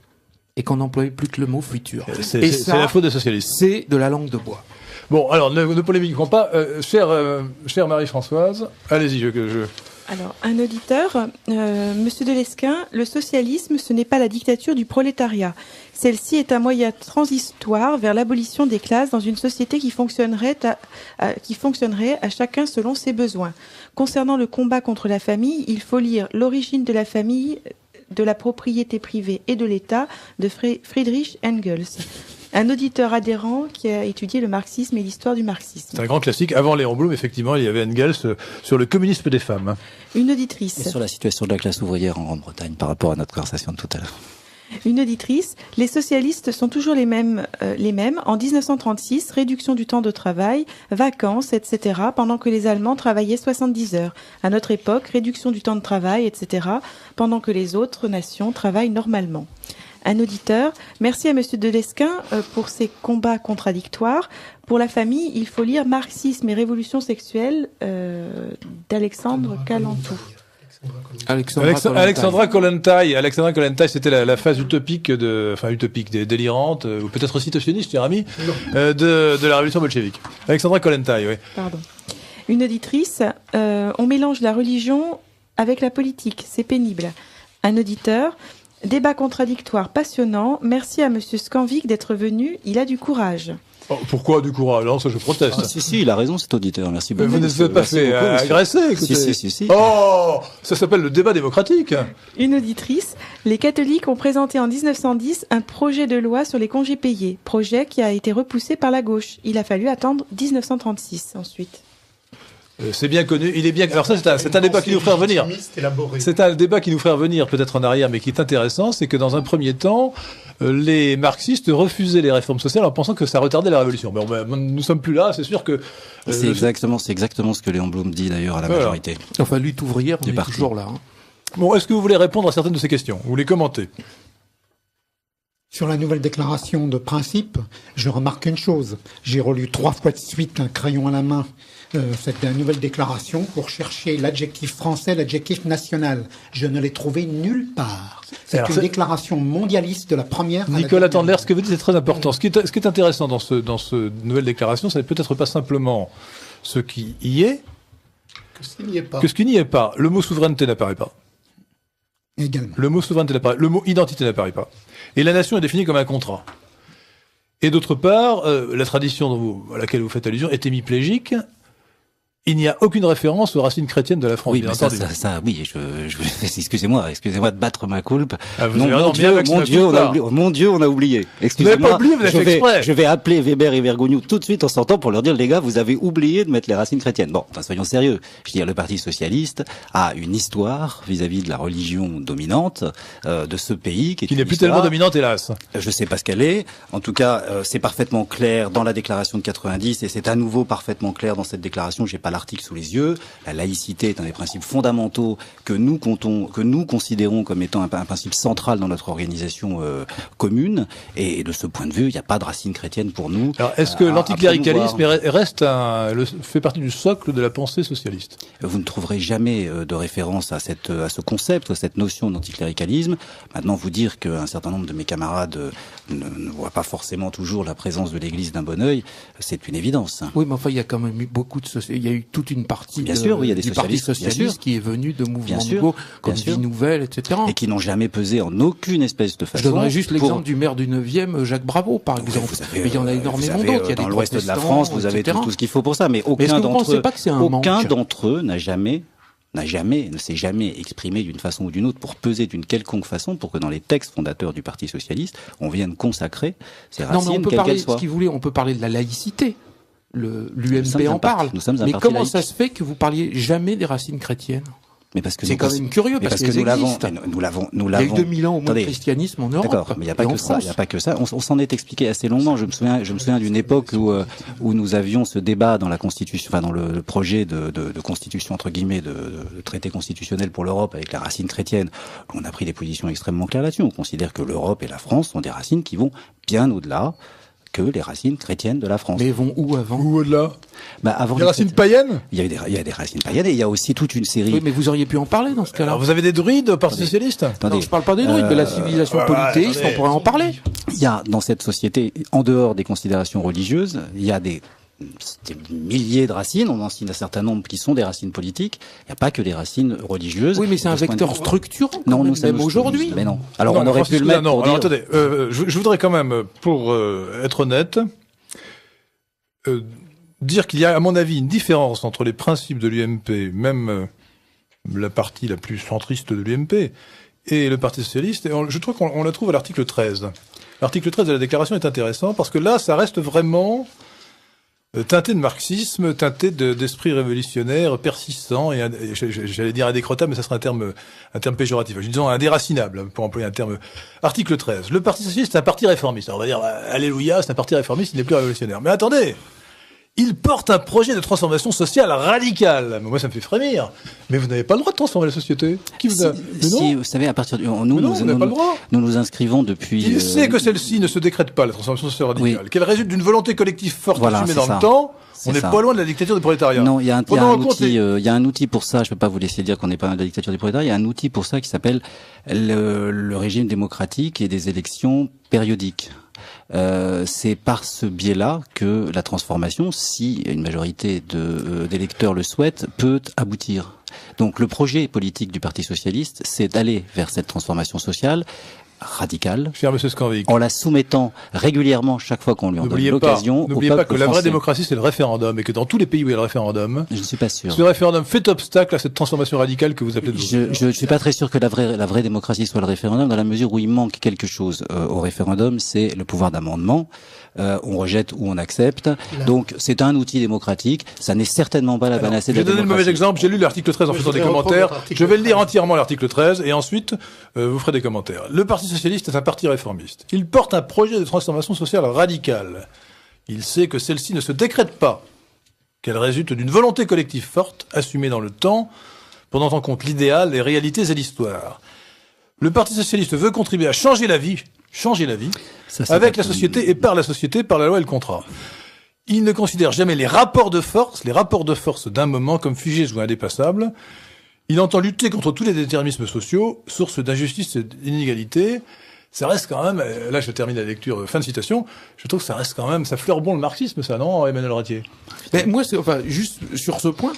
C: et qu'on n'employait plus que le mot futur.
A: C'est la faute des socialistes.
C: C'est de la langue de bois.
A: Bon, alors, ne polémiquons pas. Chère Marie-Françoise, allez-y,
F: Alors, un auditeur, Monsieur Delesquin, le socialisme, ce n'est pas la dictature du prolétariat. Celle-ci est un moyen transitoire vers l'abolition des classes dans une société qui fonctionnerait à chacun selon ses besoins. Concernant le combat contre la famille, il faut lire L'origine de la famille, de la propriété privée et de l'État de Friedrich Engels. Un auditeur adhérent qui a étudié le marxisme et l'histoire du marxisme.
A: C'est un grand classique. Avant Léon Blum, effectivement, il y avait Engels sur le communisme des femmes.
F: Une auditrice.
B: Et sur la situation de la classe ouvrière en Grande-Bretagne par rapport à notre conversation de tout à l'heure.
F: Une auditrice. Les socialistes sont toujours les mêmes. En 1936, réduction du temps de travail, vacances, etc., pendant que les Allemands travaillaient 70 heures. À notre époque, réduction du temps de travail, etc., pendant que les autres nations travaillent normalement. Un auditeur. Merci à Monsieur Delesquin pour ses combats contradictoires. Pour la famille, il faut lire Marxisme et révolution sexuelle d'Alexandre Calentou.
A: Alexandra Kollontai. Alexandra Kollontai, c'était la phase utopique délirante, ou peut-être situationniste, cher ami, de la révolution bolchevique. Alexandra Kollontai, oui.
F: Pardon. Une auditrice. On mélange la religion avec la politique. C'est pénible. Un auditeur. Débat contradictoire passionnant. Merci à Monsieur Scanvic d'être venu. Il a du courage.
A: Oh, pourquoi du courage? Non, ça je proteste.
B: Ah, si, il a raison cet auditeur. Merci beaucoup.
A: Vous ne vous êtes pas fait agresser, écoutez.
B: Si.
A: Oh, ça s'appelle le débat démocratique.
F: Une auditrice. Les catholiques ont présenté en 1910 un projet de loi sur les congés payés. Projet qui a été repoussé par la gauche. Il a fallu attendre 1936 ensuite.
A: C'est bien connu, il est bien. Alors ça, c'est un débat qui nous ferait revenir. C'est un débat qui nous ferait revenir peut-être en arrière, mais qui est intéressant, c'est que dans un premier temps, les marxistes refusaient les réformes sociales en pensant que ça retardait la révolution. Mais nous sommes plus là, c'est sûr que.
B: C'est exactement ce que Léon Blum dit d'ailleurs à la majorité.
C: Enfin, lutte ouvrière, on est toujours là.
A: Bon, est-ce que vous voulez répondre à certaines de ces questions? Vous les commentez?
D: Sur la nouvelle déclaration de principe, je remarque une chose. J'ai relu 3 fois de suite un crayon à la main cette nouvelle déclaration pour chercher l'adjectif français, l'adjectif national. Je ne l'ai trouvé nulle part. C'est une déclaration mondialiste de la première.
A: Nicolas Tandler, ce que vous dites est très important. Ce qui est intéressant dans ce nouvelle déclaration, c'est peut-être pas simplement ce qui y est,
E: que ce qui n'y est pas.
A: Que ce qui n'y est pas. Le mot souveraineté n'apparaît pas.
D: Également.
A: Le mot souveraineté n'apparaît pas. Le mot identité n'apparaît pas. Et la nation est définie comme un contrat. Et d'autre part, la tradition à laquelle vous faites allusion est hémiplégique. Il n'y a aucune référence aux racines chrétiennes de la France.
B: Oui, mais oui, excusez-moi de battre ma coulpe.
A: Ah,
B: mon Dieu, on a oublié. Excusez-moi.
A: Vous n'avez pas oublié, vous avez fait exprès.
B: Je vais appeler Weber et Vergogneau tout de suite en sortant pour leur dire, les gars, vous avez oublié de mettre les racines chrétiennes. Bon, soyons sérieux. Je veux dire, le Parti socialiste a une histoire vis-à-vis de la religion dominante de ce pays qui
A: n'est plus tellement dominante, hélas.
B: Je sais pas ce qu'elle est. En tout cas, c'est parfaitement clair dans la déclaration de 90 et c'est à nouveau parfaitement clair dans cette déclaration. J'ai pas l'article sous les yeux. La laïcité est un des principes fondamentaux que nous considérons comme étant un principe central dans notre organisation commune. Et de ce point de vue, il n'y a pas de racine chrétienne pour nous.
A: Alors, est-ce que l'anticléricalisme fait partie du socle de la pensée socialiste?
B: Vous ne trouverez jamais de référence à ce concept, à cette notion d'anticléricalisme. Maintenant, vous dire qu'un certain nombre de mes camarades ne voient pas forcément toujours la présence de l'Église d'un bon œil, c'est une évidence.
C: Oui, mais enfin, il y a quand même eu beaucoup de sociétés. Il y a eu toute une partie
B: bien sûr, oui, il y a des
C: du Parti
B: socialistes,
C: socialiste qui est venu de mouvements
B: Bien sûr,
C: nouveaux, comme
B: bien sûr.
C: Vie Nouvelle, etc.
B: Et qui n'ont jamais pesé en aucune espèce de façon.
C: Je donnerais juste
B: pour-
C: l'exemple du maire du 9e, Jacques Bravo, par exemple.
B: Vous avez,
C: Mais il y en a énormément
B: vous avez,
C: d'autres. Il y a
B: dans
C: des
B: l'ouest de la
C: protestants,
B: France, vous avez
C: etc.
B: tout ce qu'il faut pour ça, mais
C: Mais est-ce
B: aucun
C: que vous
B: d'entre
C: pensez
B: eux,
C: pas que c'est un
B: aucun
C: manque
B: d'entre eux ne s'est jamais exprimé d'une façon ou d'une autre pour peser d'une quelconque façon pour que dans les textes fondateurs du Parti socialiste, on vienne consacrer ces
C: Non, mais
B: racines,
C: on peut
B: quelles
C: parler,
B: qu'elles soient.
C: ce qu'il voulait, on peut parler de la laïcité.
B: Nous sommes
C: L'UMP
B: un
C: en
B: parti-
C: parle.
B: nous sommes un
C: Mais
B: parti
C: comment
B: laïque.
C: ça se fait que vous parliez jamais des racines chrétiennes?
B: Mais parce que
C: C'est
B: nous
C: quand
B: cons-
C: même curieux,
B: mais
C: parce
B: que
C: qu'elles
B: nous l'avons,
C: existent.
B: nous l'avons,
C: Il y a eu 2000 ans au moins de
B: Attendez.
C: christianisme en Europe.
B: D'accord, mais il n'y a pas
C: et
B: que
C: en
B: ça. Il
C: France.
B: n'y a pas que ça. On s'en est expliqué assez longuement. Je me souviens d'une époque où nous avions ce débat dans la Constitution, enfin dans le projet de constitution entre guillemets de traité constitutionnel pour l'Europe avec la racine chrétienne. On a pris des positions extrêmement claires là-dessus. On considère que l'Europe et la France sont des racines qui vont bien au-delà que les racines chrétiennes de la France.
C: Mais ils vont où avant?
A: Ou au-delà.
B: Bah, avant
A: Les
B: les
A: racines
B: chrétiens,
A: païennes.
B: il y a des racines païennes et il y a aussi toute une série.
C: Oui, mais vous auriez pu en parler dans ce cas-là.
A: Alors vous avez des druides au Parti socialiste?
B: Attendez.
C: Non, je parle pas des druides, de la civilisation polythéiste,
A: attendez.
C: on pourrait en parler.
B: Il y a dans cette société, en dehors des considérations religieuses, il y a des milliers de racines, on en cite un certain nombre qui sont des racines politiques, il n'y a pas que des racines religieuses.
C: Oui, mais c'est un
B: De ce point de
C: vecteur
B: vue-
C: structurant, quand
B: Non,
C: même,
B: nous sommes
C: même aujourd'hui.
B: Mais non. Alors
A: Non,
B: on aurait pu
A: Francis
B: le mettre
A: Cousin, non.
B: pour
A: Alors,
B: dire...
A: attendez, je voudrais quand même, pour être honnête, dire qu'il y a, à mon avis, une différence entre les principes de l'UMP, même la partie la plus centriste de l'UMP, et le Parti socialiste. Et je trouve qu'on la trouve à l'article 13. L'article 13 de la déclaration est intéressant parce que là, ça reste vraiment teinté de marxisme, teinté d'esprit révolutionnaire, persistant, et j'allais dire indécrottable, mais ça serait un terme péjoratif. Disons indéracinable, pour employer un terme. Article 13. Le Parti socialiste est un parti réformiste. Alors on va dire, alléluia, c'est un parti réformiste, il n'est plus révolutionnaire. Mais attendez! Il porte un projet de transformation sociale radicale. Moi, ça me fait frémir. Mais vous n'avez pas le droit de transformer la société. Qui vous a... Mais non.
B: Si, vous savez, à partir du...
A: Mais non, vous n'avez pas le droit.
B: nous nous inscrivons depuis...
A: Il sait que celle-ci ne se décrète pas, la transformation sociale radicale,
B: Oui.
A: qu'elle résulte d'une volonté collective forte
B: Voilà,
A: assumée
B: c'est
A: dans
B: ça.
A: le temps.
B: C'est
A: On n'est
B: ça.
A: pas loin de la dictature du prolétariat.
B: Non, il y a
A: Prenons en compte
B: il y a un outil pour ça. Je peux pas vous laisser dire qu'on n'est pas dans la dictature du prolétariat. Il y a un outil pour ça qui s'appelle le régime démocratique et des élections périodiques. C'est par ce biais-là que la transformation, si une majorité d'électeurs le souhaitent, peut aboutir. Donc le projet politique du Parti socialiste, c'est d'aller vers cette transformation sociale radicale,
A: Cher Monsieur Scanvic,
B: en la soumettant régulièrement chaque fois qu'on lui en donne l'occasion au
A: n'oubliez pas
B: peuple
A: que la vraie
B: français.
A: démocratie, c'est le référendum, et que dans tous les pays où il y a le référendum,
B: Je ne suis pas sûr.
A: ce référendum fait obstacle à cette transformation radicale que vous appelez de vos voeux.
B: Je suis pas très sûr que la vraie démocratie soit le référendum, dans la mesure où il manque quelque chose au référendum, c'est le pouvoir d'amendement. On rejette ou on accepte. Donc c'est un outil démocratique. Ça n'est certainement pas la panacée de
A: J'ai
B: la
A: donné le
B: démocratie.
A: mauvais exemple, j'ai lu l'article 13 en
E: Oui, je
A: faisant des
E: voudrais reprendre
A: commentaires.
E: votre article
A: Je vais le lire
E: 13.
A: entièrement, l'article 13, et ensuite vous ferez des commentaires. Le Parti socialiste est un parti réformiste. Il porte un projet de transformation sociale radicale. Il sait que celle-ci ne se décrète pas, qu'elle résulte d'une volonté collective forte, assumée dans le temps, prenant en compte l'idéal, les réalités et l'histoire. Le Parti socialiste veut contribuer à changer la vie,
B: Ça, c'est
A: avec
B: pas
A: la société et par la société, par la loi et le contrat. Il ne considère jamais les rapports de force d'un moment comme figés ou indépassables. Il entend lutter contre tous les déterminismes sociaux, source d'injustice et d'inégalité. Ça reste quand même, là je termine la lecture, fin de citation, je trouve que ça reste quand même, ça fleure bon le marxisme, ça, non, Emmanuel Ratier?
C: Mais moi, juste sur ce point,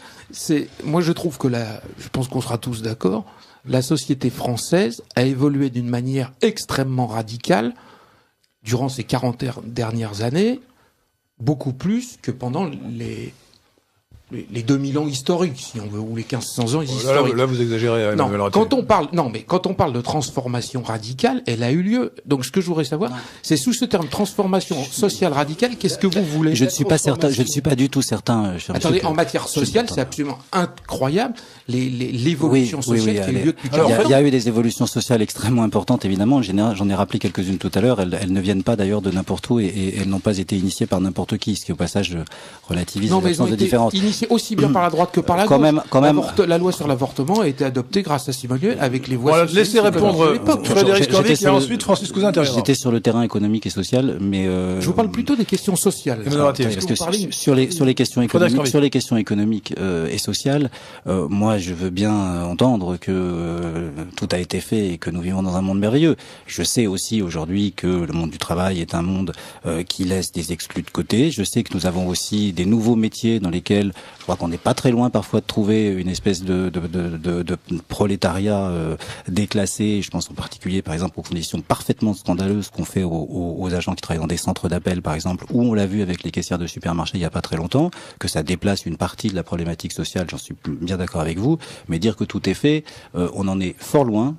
C: moi je trouve que je pense qu'on sera tous d'accord, la société française a évolué d'une manière extrêmement radicale durant ces 40 dernières années, beaucoup plus que pendant les 2000 ans historiques, si on veut, ou les 1500 ans historiques.
A: Là, vous exagérez,
C: Non,
A: Emmanuel Ratier.
C: quand on parle de transformation radicale, elle a eu lieu. Donc, ce que je voudrais savoir, c'est sous ce terme transformation sociale radicale, qu'est-ce que vous voulez?
B: Je ne suis pas certain. Je ne suis pas du tout certain. cher
C: Attendez,
B: monsieur,
C: en matière sociale, c'est absolument incroyable l'évolution sociale qui a eu lieu depuis 40 ans.
B: Il y a eu des évolutions sociales extrêmement importantes, évidemment. J'en ai rappelé quelques-unes tout à l'heure. Elles ne viennent pas d'ailleurs de n'importe où et elles n'ont pas été initiées par n'importe qui, ce qui au passage relativise
C: Non, mais
B: les
C: ils ont
B: absences de
C: été
B: différence.
C: initiés aussi bien par la droite que par la
B: Quand
C: gauche.
B: même.
C: La loi sur l'avortement a été adoptée grâce à Simone Veil avec les voix
A: Voilà,
C: socialistes
A: laissez
C: de
A: répondre
C: l'époque.
A: Frédéric
B: J'étais
A: Scanvic et
B: sur le-
A: ensuite Francis Cousin interviendra.
B: J'étais sur le terrain économique et social, mais
C: Je vous parle plutôt des questions sociales.
A: Emmanuel Ratier.
B: parce
C: Est-ce
B: que
C: vous parlez-
B: sur les questions
A: Frédéric
B: économiques,
A: Scanvic.
B: et sociales, moi je veux bien entendre que tout a été fait et que nous vivons dans un monde merveilleux. Je sais aussi aujourd'hui que le monde du travail est un monde qui laisse des exclus de côté. Je sais que nous avons aussi des nouveaux métiers dans lesquels Je crois qu'on n'est pas très loin parfois de trouver une espèce de prolétariat déclassé. Je pense en particulier, par exemple, aux conditions parfaitement scandaleuses qu'on fait aux agents qui travaillent dans des centres d'appel, par exemple, où on l'a vu avec les caissières de supermarché il n'y a pas très longtemps, que ça déplace une partie de la problématique sociale. J'en suis bien d'accord avec vous. Mais dire que tout est fait, on en est fort loin.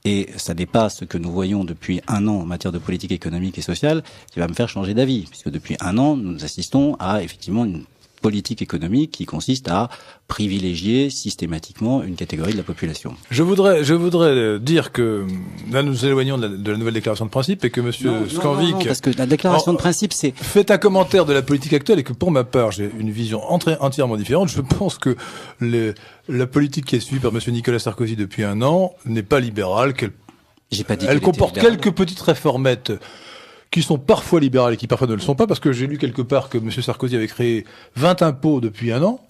B: Et ça n'est pas ce que nous voyons depuis un an en matière de politique économique et sociale qui va me faire changer d'avis. Puisque depuis un an, nous assistons à effectivement une politique économique qui consiste à privilégier systématiquement une catégorie de la population.
A: Je voudrais dire que là nous nous éloignons de la nouvelle déclaration de principe et que Monsieur Scanvic,
B: non, parce que la déclaration de principe, c'est
A: fait un commentaire de la politique actuelle et que pour ma part j'ai une vision entièrement différente. Je pense que la politique qui est suivie par Monsieur Nicolas Sarkozy depuis un an n'est pas libérale, elle comporte quelques petites réformettes qui sont parfois libérales et qui parfois ne le sont pas, parce que j'ai lu quelque part que M. Sarkozy avait créé 20 impôts depuis un an,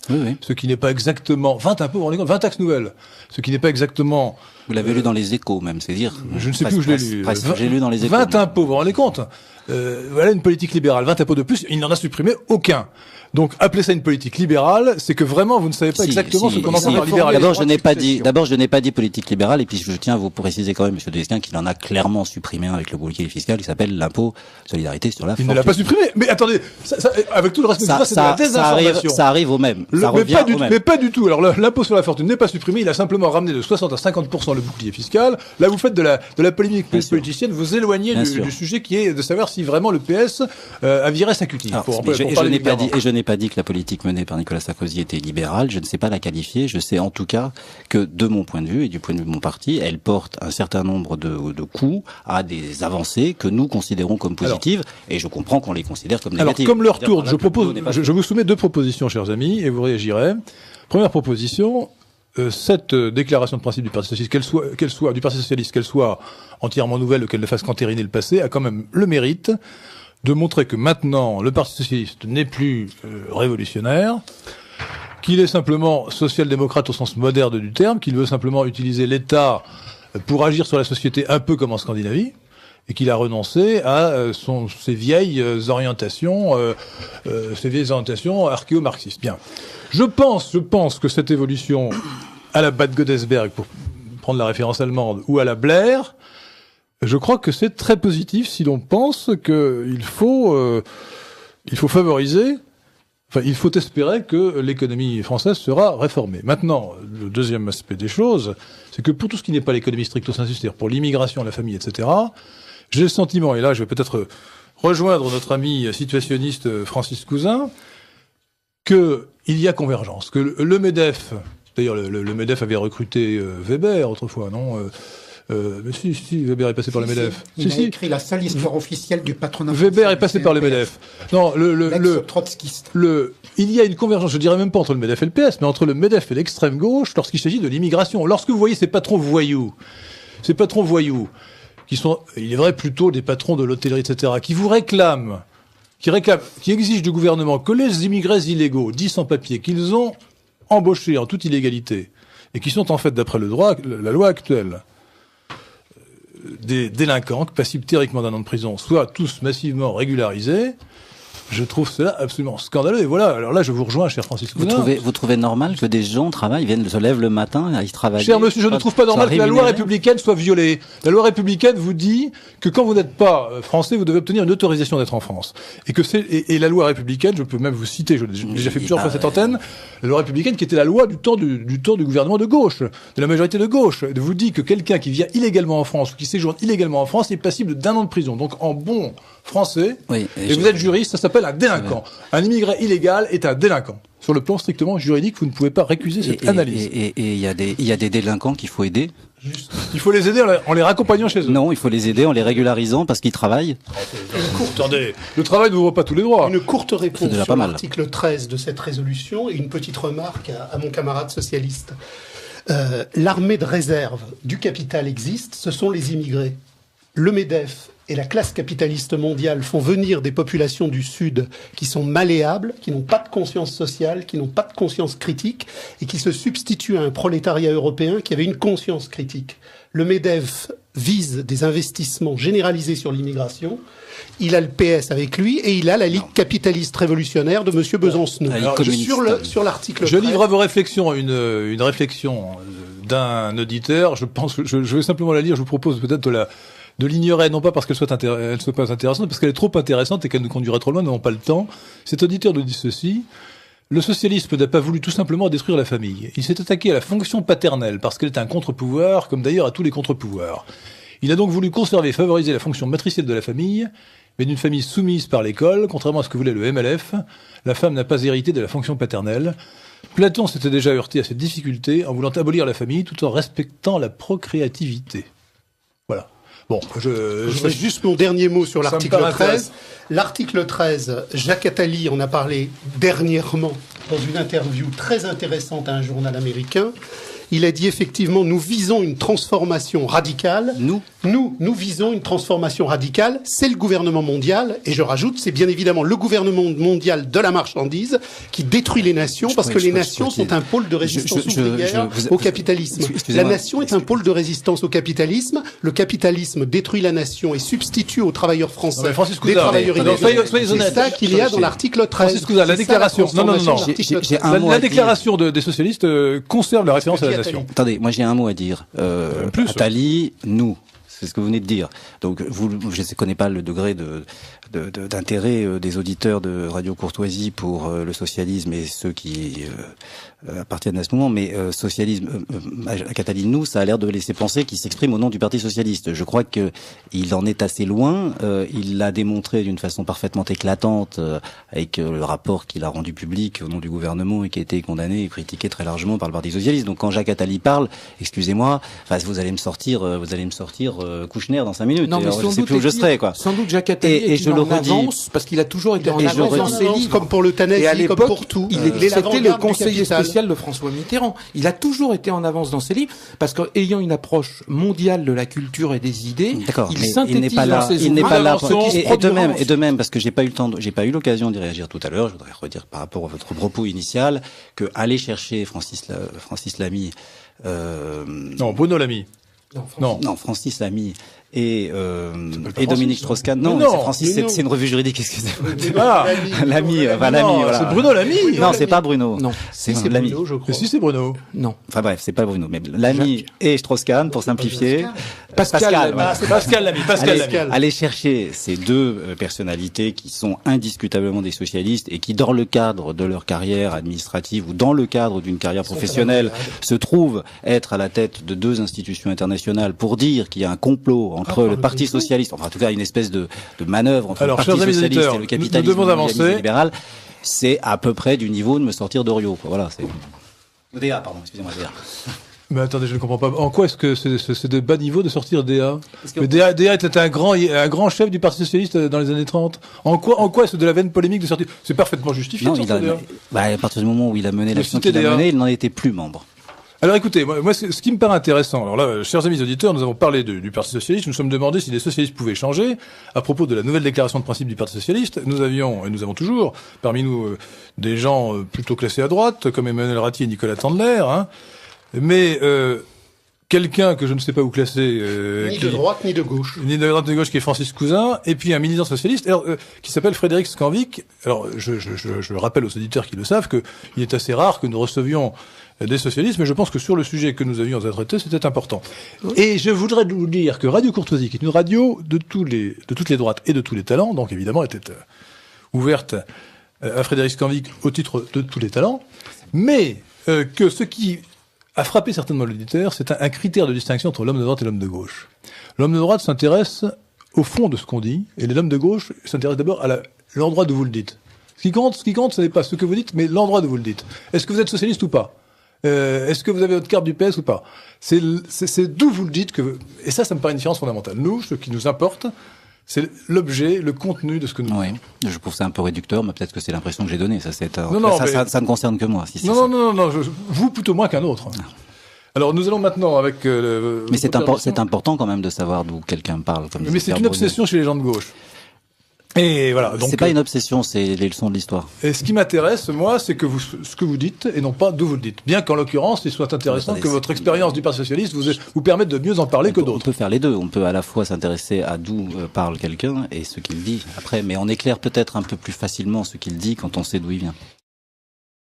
A: ce qui n'est pas exactement... 20 impôts, vous vous rendez compte, 20 taxes nouvelles, ce qui n'est pas exactement...
B: Vous l'avez lu dans les Échos même, c'est dire...
A: Je ne sais plus où je l'ai lu.
B: J'ai lu dans les Échos.
A: 20 impôts, vous vous rendez compte, voilà une politique libérale, 20 impôts de plus, il n'en a supprimé aucun. Donc, appeler ça une politique libérale, c'est que vraiment, vous ne savez pas exactement ce qu'on entend par libéralisme.
B: D'abord, je n'ai pas dit politique libérale, et puis je tiens à vous préciser quand même, Monsieur Delesquin, qu'il en a clairement supprimé un avec le bouclier fiscal, qui s'appelle l'impôt solidarité sur la fortune.
A: Il ne l'a pas supprimé. Mais attendez, avec tout le respect c'est de la désinformation.
B: Ça arrive au même.
A: Mais pas du tout. Alors, l'impôt sur la fortune n'est pas supprimé, il a simplement ramené de 60 à 50% le bouclier fiscal. Là, vous faites de la polémique politicienne, vous éloignez du sujet qui est de savoir si vraiment le PS a viré sa cutie.
B: Je n'ai pas dit que la politique menée par Nicolas Sarkozy était libérale, je ne sais pas la qualifier, je sais en tout cas que de mon point de vue et du point de vue de mon parti, elle porte un certain nombre de coups à des avancées que nous considérons comme positives, et je comprends qu'on les considère comme négatives.
A: Alors, comme leur tour, je vous soumets deux propositions, chers amis, et vous réagirez. Première proposition, cette déclaration de principe du Parti socialiste, qu'elle soit du Parti socialiste, qu'elle soit entièrement nouvelle ou qu'elle ne fasse qu'entériner le passé, a quand même le mérite de montrer que maintenant le Parti socialiste n'est plus révolutionnaire, qu'il est simplement social-démocrate au sens moderne du terme, qu'il veut simplement utiliser l'État pour agir sur la société un peu comme en Scandinavie, et qu'il a renoncé à ses vieilles orientations archéo-marxistes. Bien. Je pense que cette évolution à la Bad Godesberg, pour prendre la référence allemande, ou à la Blair, je crois que c'est très positif si l'on pense qu'il faut favoriser, il faut espérer que l'économie française sera réformée. Maintenant, le deuxième aspect des choses, c'est que pour tout ce qui n'est pas l'économie stricto sensu, c'est-à-dire pour l'immigration, la famille, etc., j'ai le sentiment, et là je vais peut-être rejoindre notre ami situationniste Francis Cousin, qu'il y a convergence, que le MEDEF, d'ailleurs le MEDEF avait recruté Weber autrefois, non mais si, Weber est passé par le MEDEF.
D: Il a écrit la seule histoire officielle du patronat.
A: Weber est passé par le MEDEF. Non, il y a une convergence, je dirais même pas entre le MEDEF et le PS, mais entre le MEDEF et l'extrême gauche lorsqu'il s'agit de l'immigration. Lorsque vous voyez ces patrons voyous, qui sont, il est vrai, plutôt des patrons de l'hôtellerie, etc., qui exigent du gouvernement que les immigrés illégaux, dits sans papier, qu'ils ont embauchés en toute illégalité, et qui sont en fait, d'après le droit, la loi actuelle, des délinquants passibles théoriquement d'un an de prison soient tous massivement régularisés, je trouve cela absolument scandaleux. Et voilà, alors là, je vous rejoins, cher Francis Cousin.
B: Vous trouvez normal que des gens se lèvent le matin, ils travaillent?
A: Cher monsieur, je ne trouve pas normal que la loi républicaine soit violée. La loi républicaine vous dit que quand vous n'êtes pas français, vous devez obtenir une autorisation d'être en France. Et la loi républicaine, je peux même vous citer, j'ai déjà fait plusieurs fois cette antenne, la loi républicaine qui était la loi du temps du gouvernement de gauche, de la majorité de gauche, vous dit que quelqu'un qui vient illégalement en France ou qui séjourne illégalement en France est passible d'1 an de prison. Donc en bon français, et vous êtes juriste, ça s'appelle un délinquant. Un immigré illégal est un délinquant. Sur le plan strictement juridique, vous ne pouvez pas récuser cette analyse.
B: Et il y a des délinquants qu'il faut aider.
A: Juste. Il faut les aider en les raccompagnant chez eux.
B: Non, il faut les aider en les régularisant parce qu'ils travaillent.
A: Attendez, le travail n'ouvre pas tous les droits.
E: Une courte réponse sur l'article 13 de cette résolution et une petite remarque à mon camarade socialiste. L'armée de réserve du capital existe, ce sont les immigrés. Le MEDEF et la classe capitaliste mondiale font venir des populations du Sud qui sont malléables, qui n'ont pas de conscience sociale, qui n'ont pas de conscience critique, et qui se substituent à un prolétariat européen qui avait une conscience critique. Le MEDEF vise des investissements généralisés sur l'immigration. Il a le PS avec lui et il a la Ligue capitaliste révolutionnaire de Monsieur Besancenot. Sur l'article 13.
A: Je livre à vos réflexions une réflexion d'un auditeur. Je pense que je vais simplement la lire. Je vous propose peut-être de l'ignorer, non pas parce qu'elle soit pas intéressante, parce qu'elle est trop intéressante et qu'elle nous conduirait trop loin, nous n'avons pas le temps. Cet auditeur nous dit ceci. Le socialisme n'a pas voulu tout simplement détruire la famille. Il s'est attaqué à la fonction paternelle parce qu'elle est un contre-pouvoir, comme d'ailleurs à tous les contre-pouvoirs. Il a donc voulu conserver et favoriser la fonction matricielle de la famille, mais d'une famille soumise par l'école, contrairement à ce que voulait le MLF. La femme n'a pas hérité de la fonction paternelle. Platon s'était déjà heurté à cette difficulté en voulant abolir la famille tout en respectant la procréativité. Voilà. Bon,
E: je fais juste mon dernier mot sur l'article 13. L'article 13, Jacques Attali en a parlé dernièrement dans une interview très intéressante à un journal américain. Il a dit effectivement, nous visons une transformation radicale. Nous visons une transformation radicale. C'est le gouvernement mondial. Et je rajoute, c'est bien évidemment le gouvernement mondial de la marchandise qui détruit les nations parce que les nations sont un pôle de résistance ouvrière au capitalisme. La nation est un pôle de résistance au capitalisme. Le capitalisme détruit la nation et substitue aux travailleurs français des travailleurs immigrés. C'est ça qu'il y a dans l'article 13.
A: Francis Cousin, la déclaration. Non. La déclaration des socialistes conserve la référence à la nation.
B: Attendez, moi j'ai un mot à dire. Attali, nous, c'est ce que vous venez de dire. Donc je ne connais pas le degré d'intérêt des auditeurs de Radio Courtoisie pour le socialisme et ceux qui appartiennent à ce moment, mais socialisme, Attali, nous, ça a l'air de laisser penser qu'il s'exprime au nom du Parti socialiste. Je crois que il en est assez loin. Il l'a démontré d'une façon parfaitement éclatante avec le rapport qu'il a rendu public au nom du gouvernement et qui a été condamné et critiqué très largement par le Parti socialiste. Donc quand Jacques Attali parle, excusez-moi, vous allez me sortir Kouchner dans 5 minutes.
C: Non, mais
B: je sais plus où je serai, quoi.
C: Sans doute Jacques Attali est en avance parce qu'il a toujours été en avance dans ses livres.
E: Comme pour l'euthanasie, comme pour tout.
C: C'était le conseiller spécial de François Mitterrand. Il a toujours été en avance dans ses livres parce qu'ayant une approche mondiale de la culture et des idées, il synthétise dans ses ouvrages.
B: Et de même, parce que j'ai pas eu l'occasion d'y réagir tout à l'heure, je voudrais redire par rapport à votre propos initial que aller chercher Francis Lamy,
A: non, Bruno Lamy.
B: Non, Francis Lamy et Dominique Strauss-Kahn. Non, c'est Francis, c'est une revue juridique, excusez-moi.
A: Lamy,
B: voilà.
A: C'est Bruno Lamy.
B: Non, c'est pas Bruno.
C: Non,
B: c'est Lamy.
A: Je crois. Et si c'est Bruno.
C: Non.
B: Enfin bref, c'est pas Bruno, mais Lamy et Strauss-Kahn pour simplifier. Pascal Lamy. Allez chercher ces deux personnalités qui sont indiscutablement des socialistes et qui, dans le cadre de leur carrière administrative ou dans le cadre d'une carrière professionnelle, se trouvent être à la tête de deux institutions internationales pour dire qu'il y a un complot entre le Parti socialiste, enfin en tout cas une espèce de manœuvre entre le Parti socialiste et le capitalisme libéral, c'est à peu près du niveau de me sortir d'Oriot. Voilà, c'est... DA, pardon, excusez-moi, DA.
A: Mais attendez, je ne comprends pas. En quoi est-ce que c'est de bas niveau de sortir DA? DA était un grand chef du Parti socialiste dans les années 30. En quoi est-ce de la veine polémique de sortir? C'est parfaitement justifié.
B: Non, à partir du moment où il a mené l'action qu'il a menée, il n'en était plus membre.
A: Alors écoutez, moi ce qui me paraît intéressant, alors là, chers amis auditeurs, nous avons parlé du Parti socialiste, nous nous sommes demandé si les socialistes pouvaient changer. À propos de la nouvelle déclaration de principe du Parti socialiste, nous avions, et nous avons toujours, parmi nous, des gens plutôt classés à droite, comme Emmanuel Ratti et Nicolas Tandler, hein, mais quelqu'un que je ne sais pas où classer...
E: ni de droite ni de gauche.
A: Ni de droite ni de gauche, qui est Francis Cousin, et puis un militant socialiste qui s'appelle Frédéric Scanvic. Alors je rappelle aux auditeurs qui le savent qu'il est assez rare que nous recevions des socialistes, mais je pense que sur le sujet que nous avions à traiter, c'était important. Oui. Et je voudrais vous dire que Radio Courtoisie, qui est une radio de toutes les droites et de tous les talents, donc évidemment était ouverte à Frédéric Scanvic au titre de tous les talents, mais que ce qui a frappé certainement l'auditeur, c'est un critère de distinction entre l'homme de droite et l'homme de gauche. L'homme de droite s'intéresse au fond de ce qu'on dit, et l'homme de gauche s'intéresse d'abord à l'endroit d'où vous le dites. Ce qui compte, ce n'est pas ce que vous dites, mais l'endroit d'où vous le dites. Est-ce que vous êtes socialiste ou pas? Est-ce que vous avez votre carte du PS ou pas? C'est d'où vous le dites et ça me paraît une différence fondamentale. Nous, ce qui nous importe, c'est l'objet, le contenu de ce que nous disons.
B: Je trouve ça un peu réducteur, mais peut-être que c'est l'impression que j'ai donnée. Ça ne concerne que moi.
A: Non, vous plutôt moins qu'un autre. Alors nous allons maintenant avec...
B: Mais c'est important quand même de savoir d'où quelqu'un parle. Comme
A: mais c'est une obsession chez les gens de gauche. Et voilà. Donc
B: c'est pas une obsession, c'est les leçons de l'histoire.
A: Et ce qui m'intéresse, moi, c'est que ce que vous dites, et non pas d'où vous le dites. Bien qu'en l'occurrence, il soit intéressant que votre expérience du Parti socialiste vous permette de mieux en parler que d'autres.
B: On peut faire les deux. On peut à la fois s'intéresser à d'où parle quelqu'un et ce qu'il dit après, mais on éclaire peut-être un peu plus facilement ce qu'il dit quand on sait d'où il vient.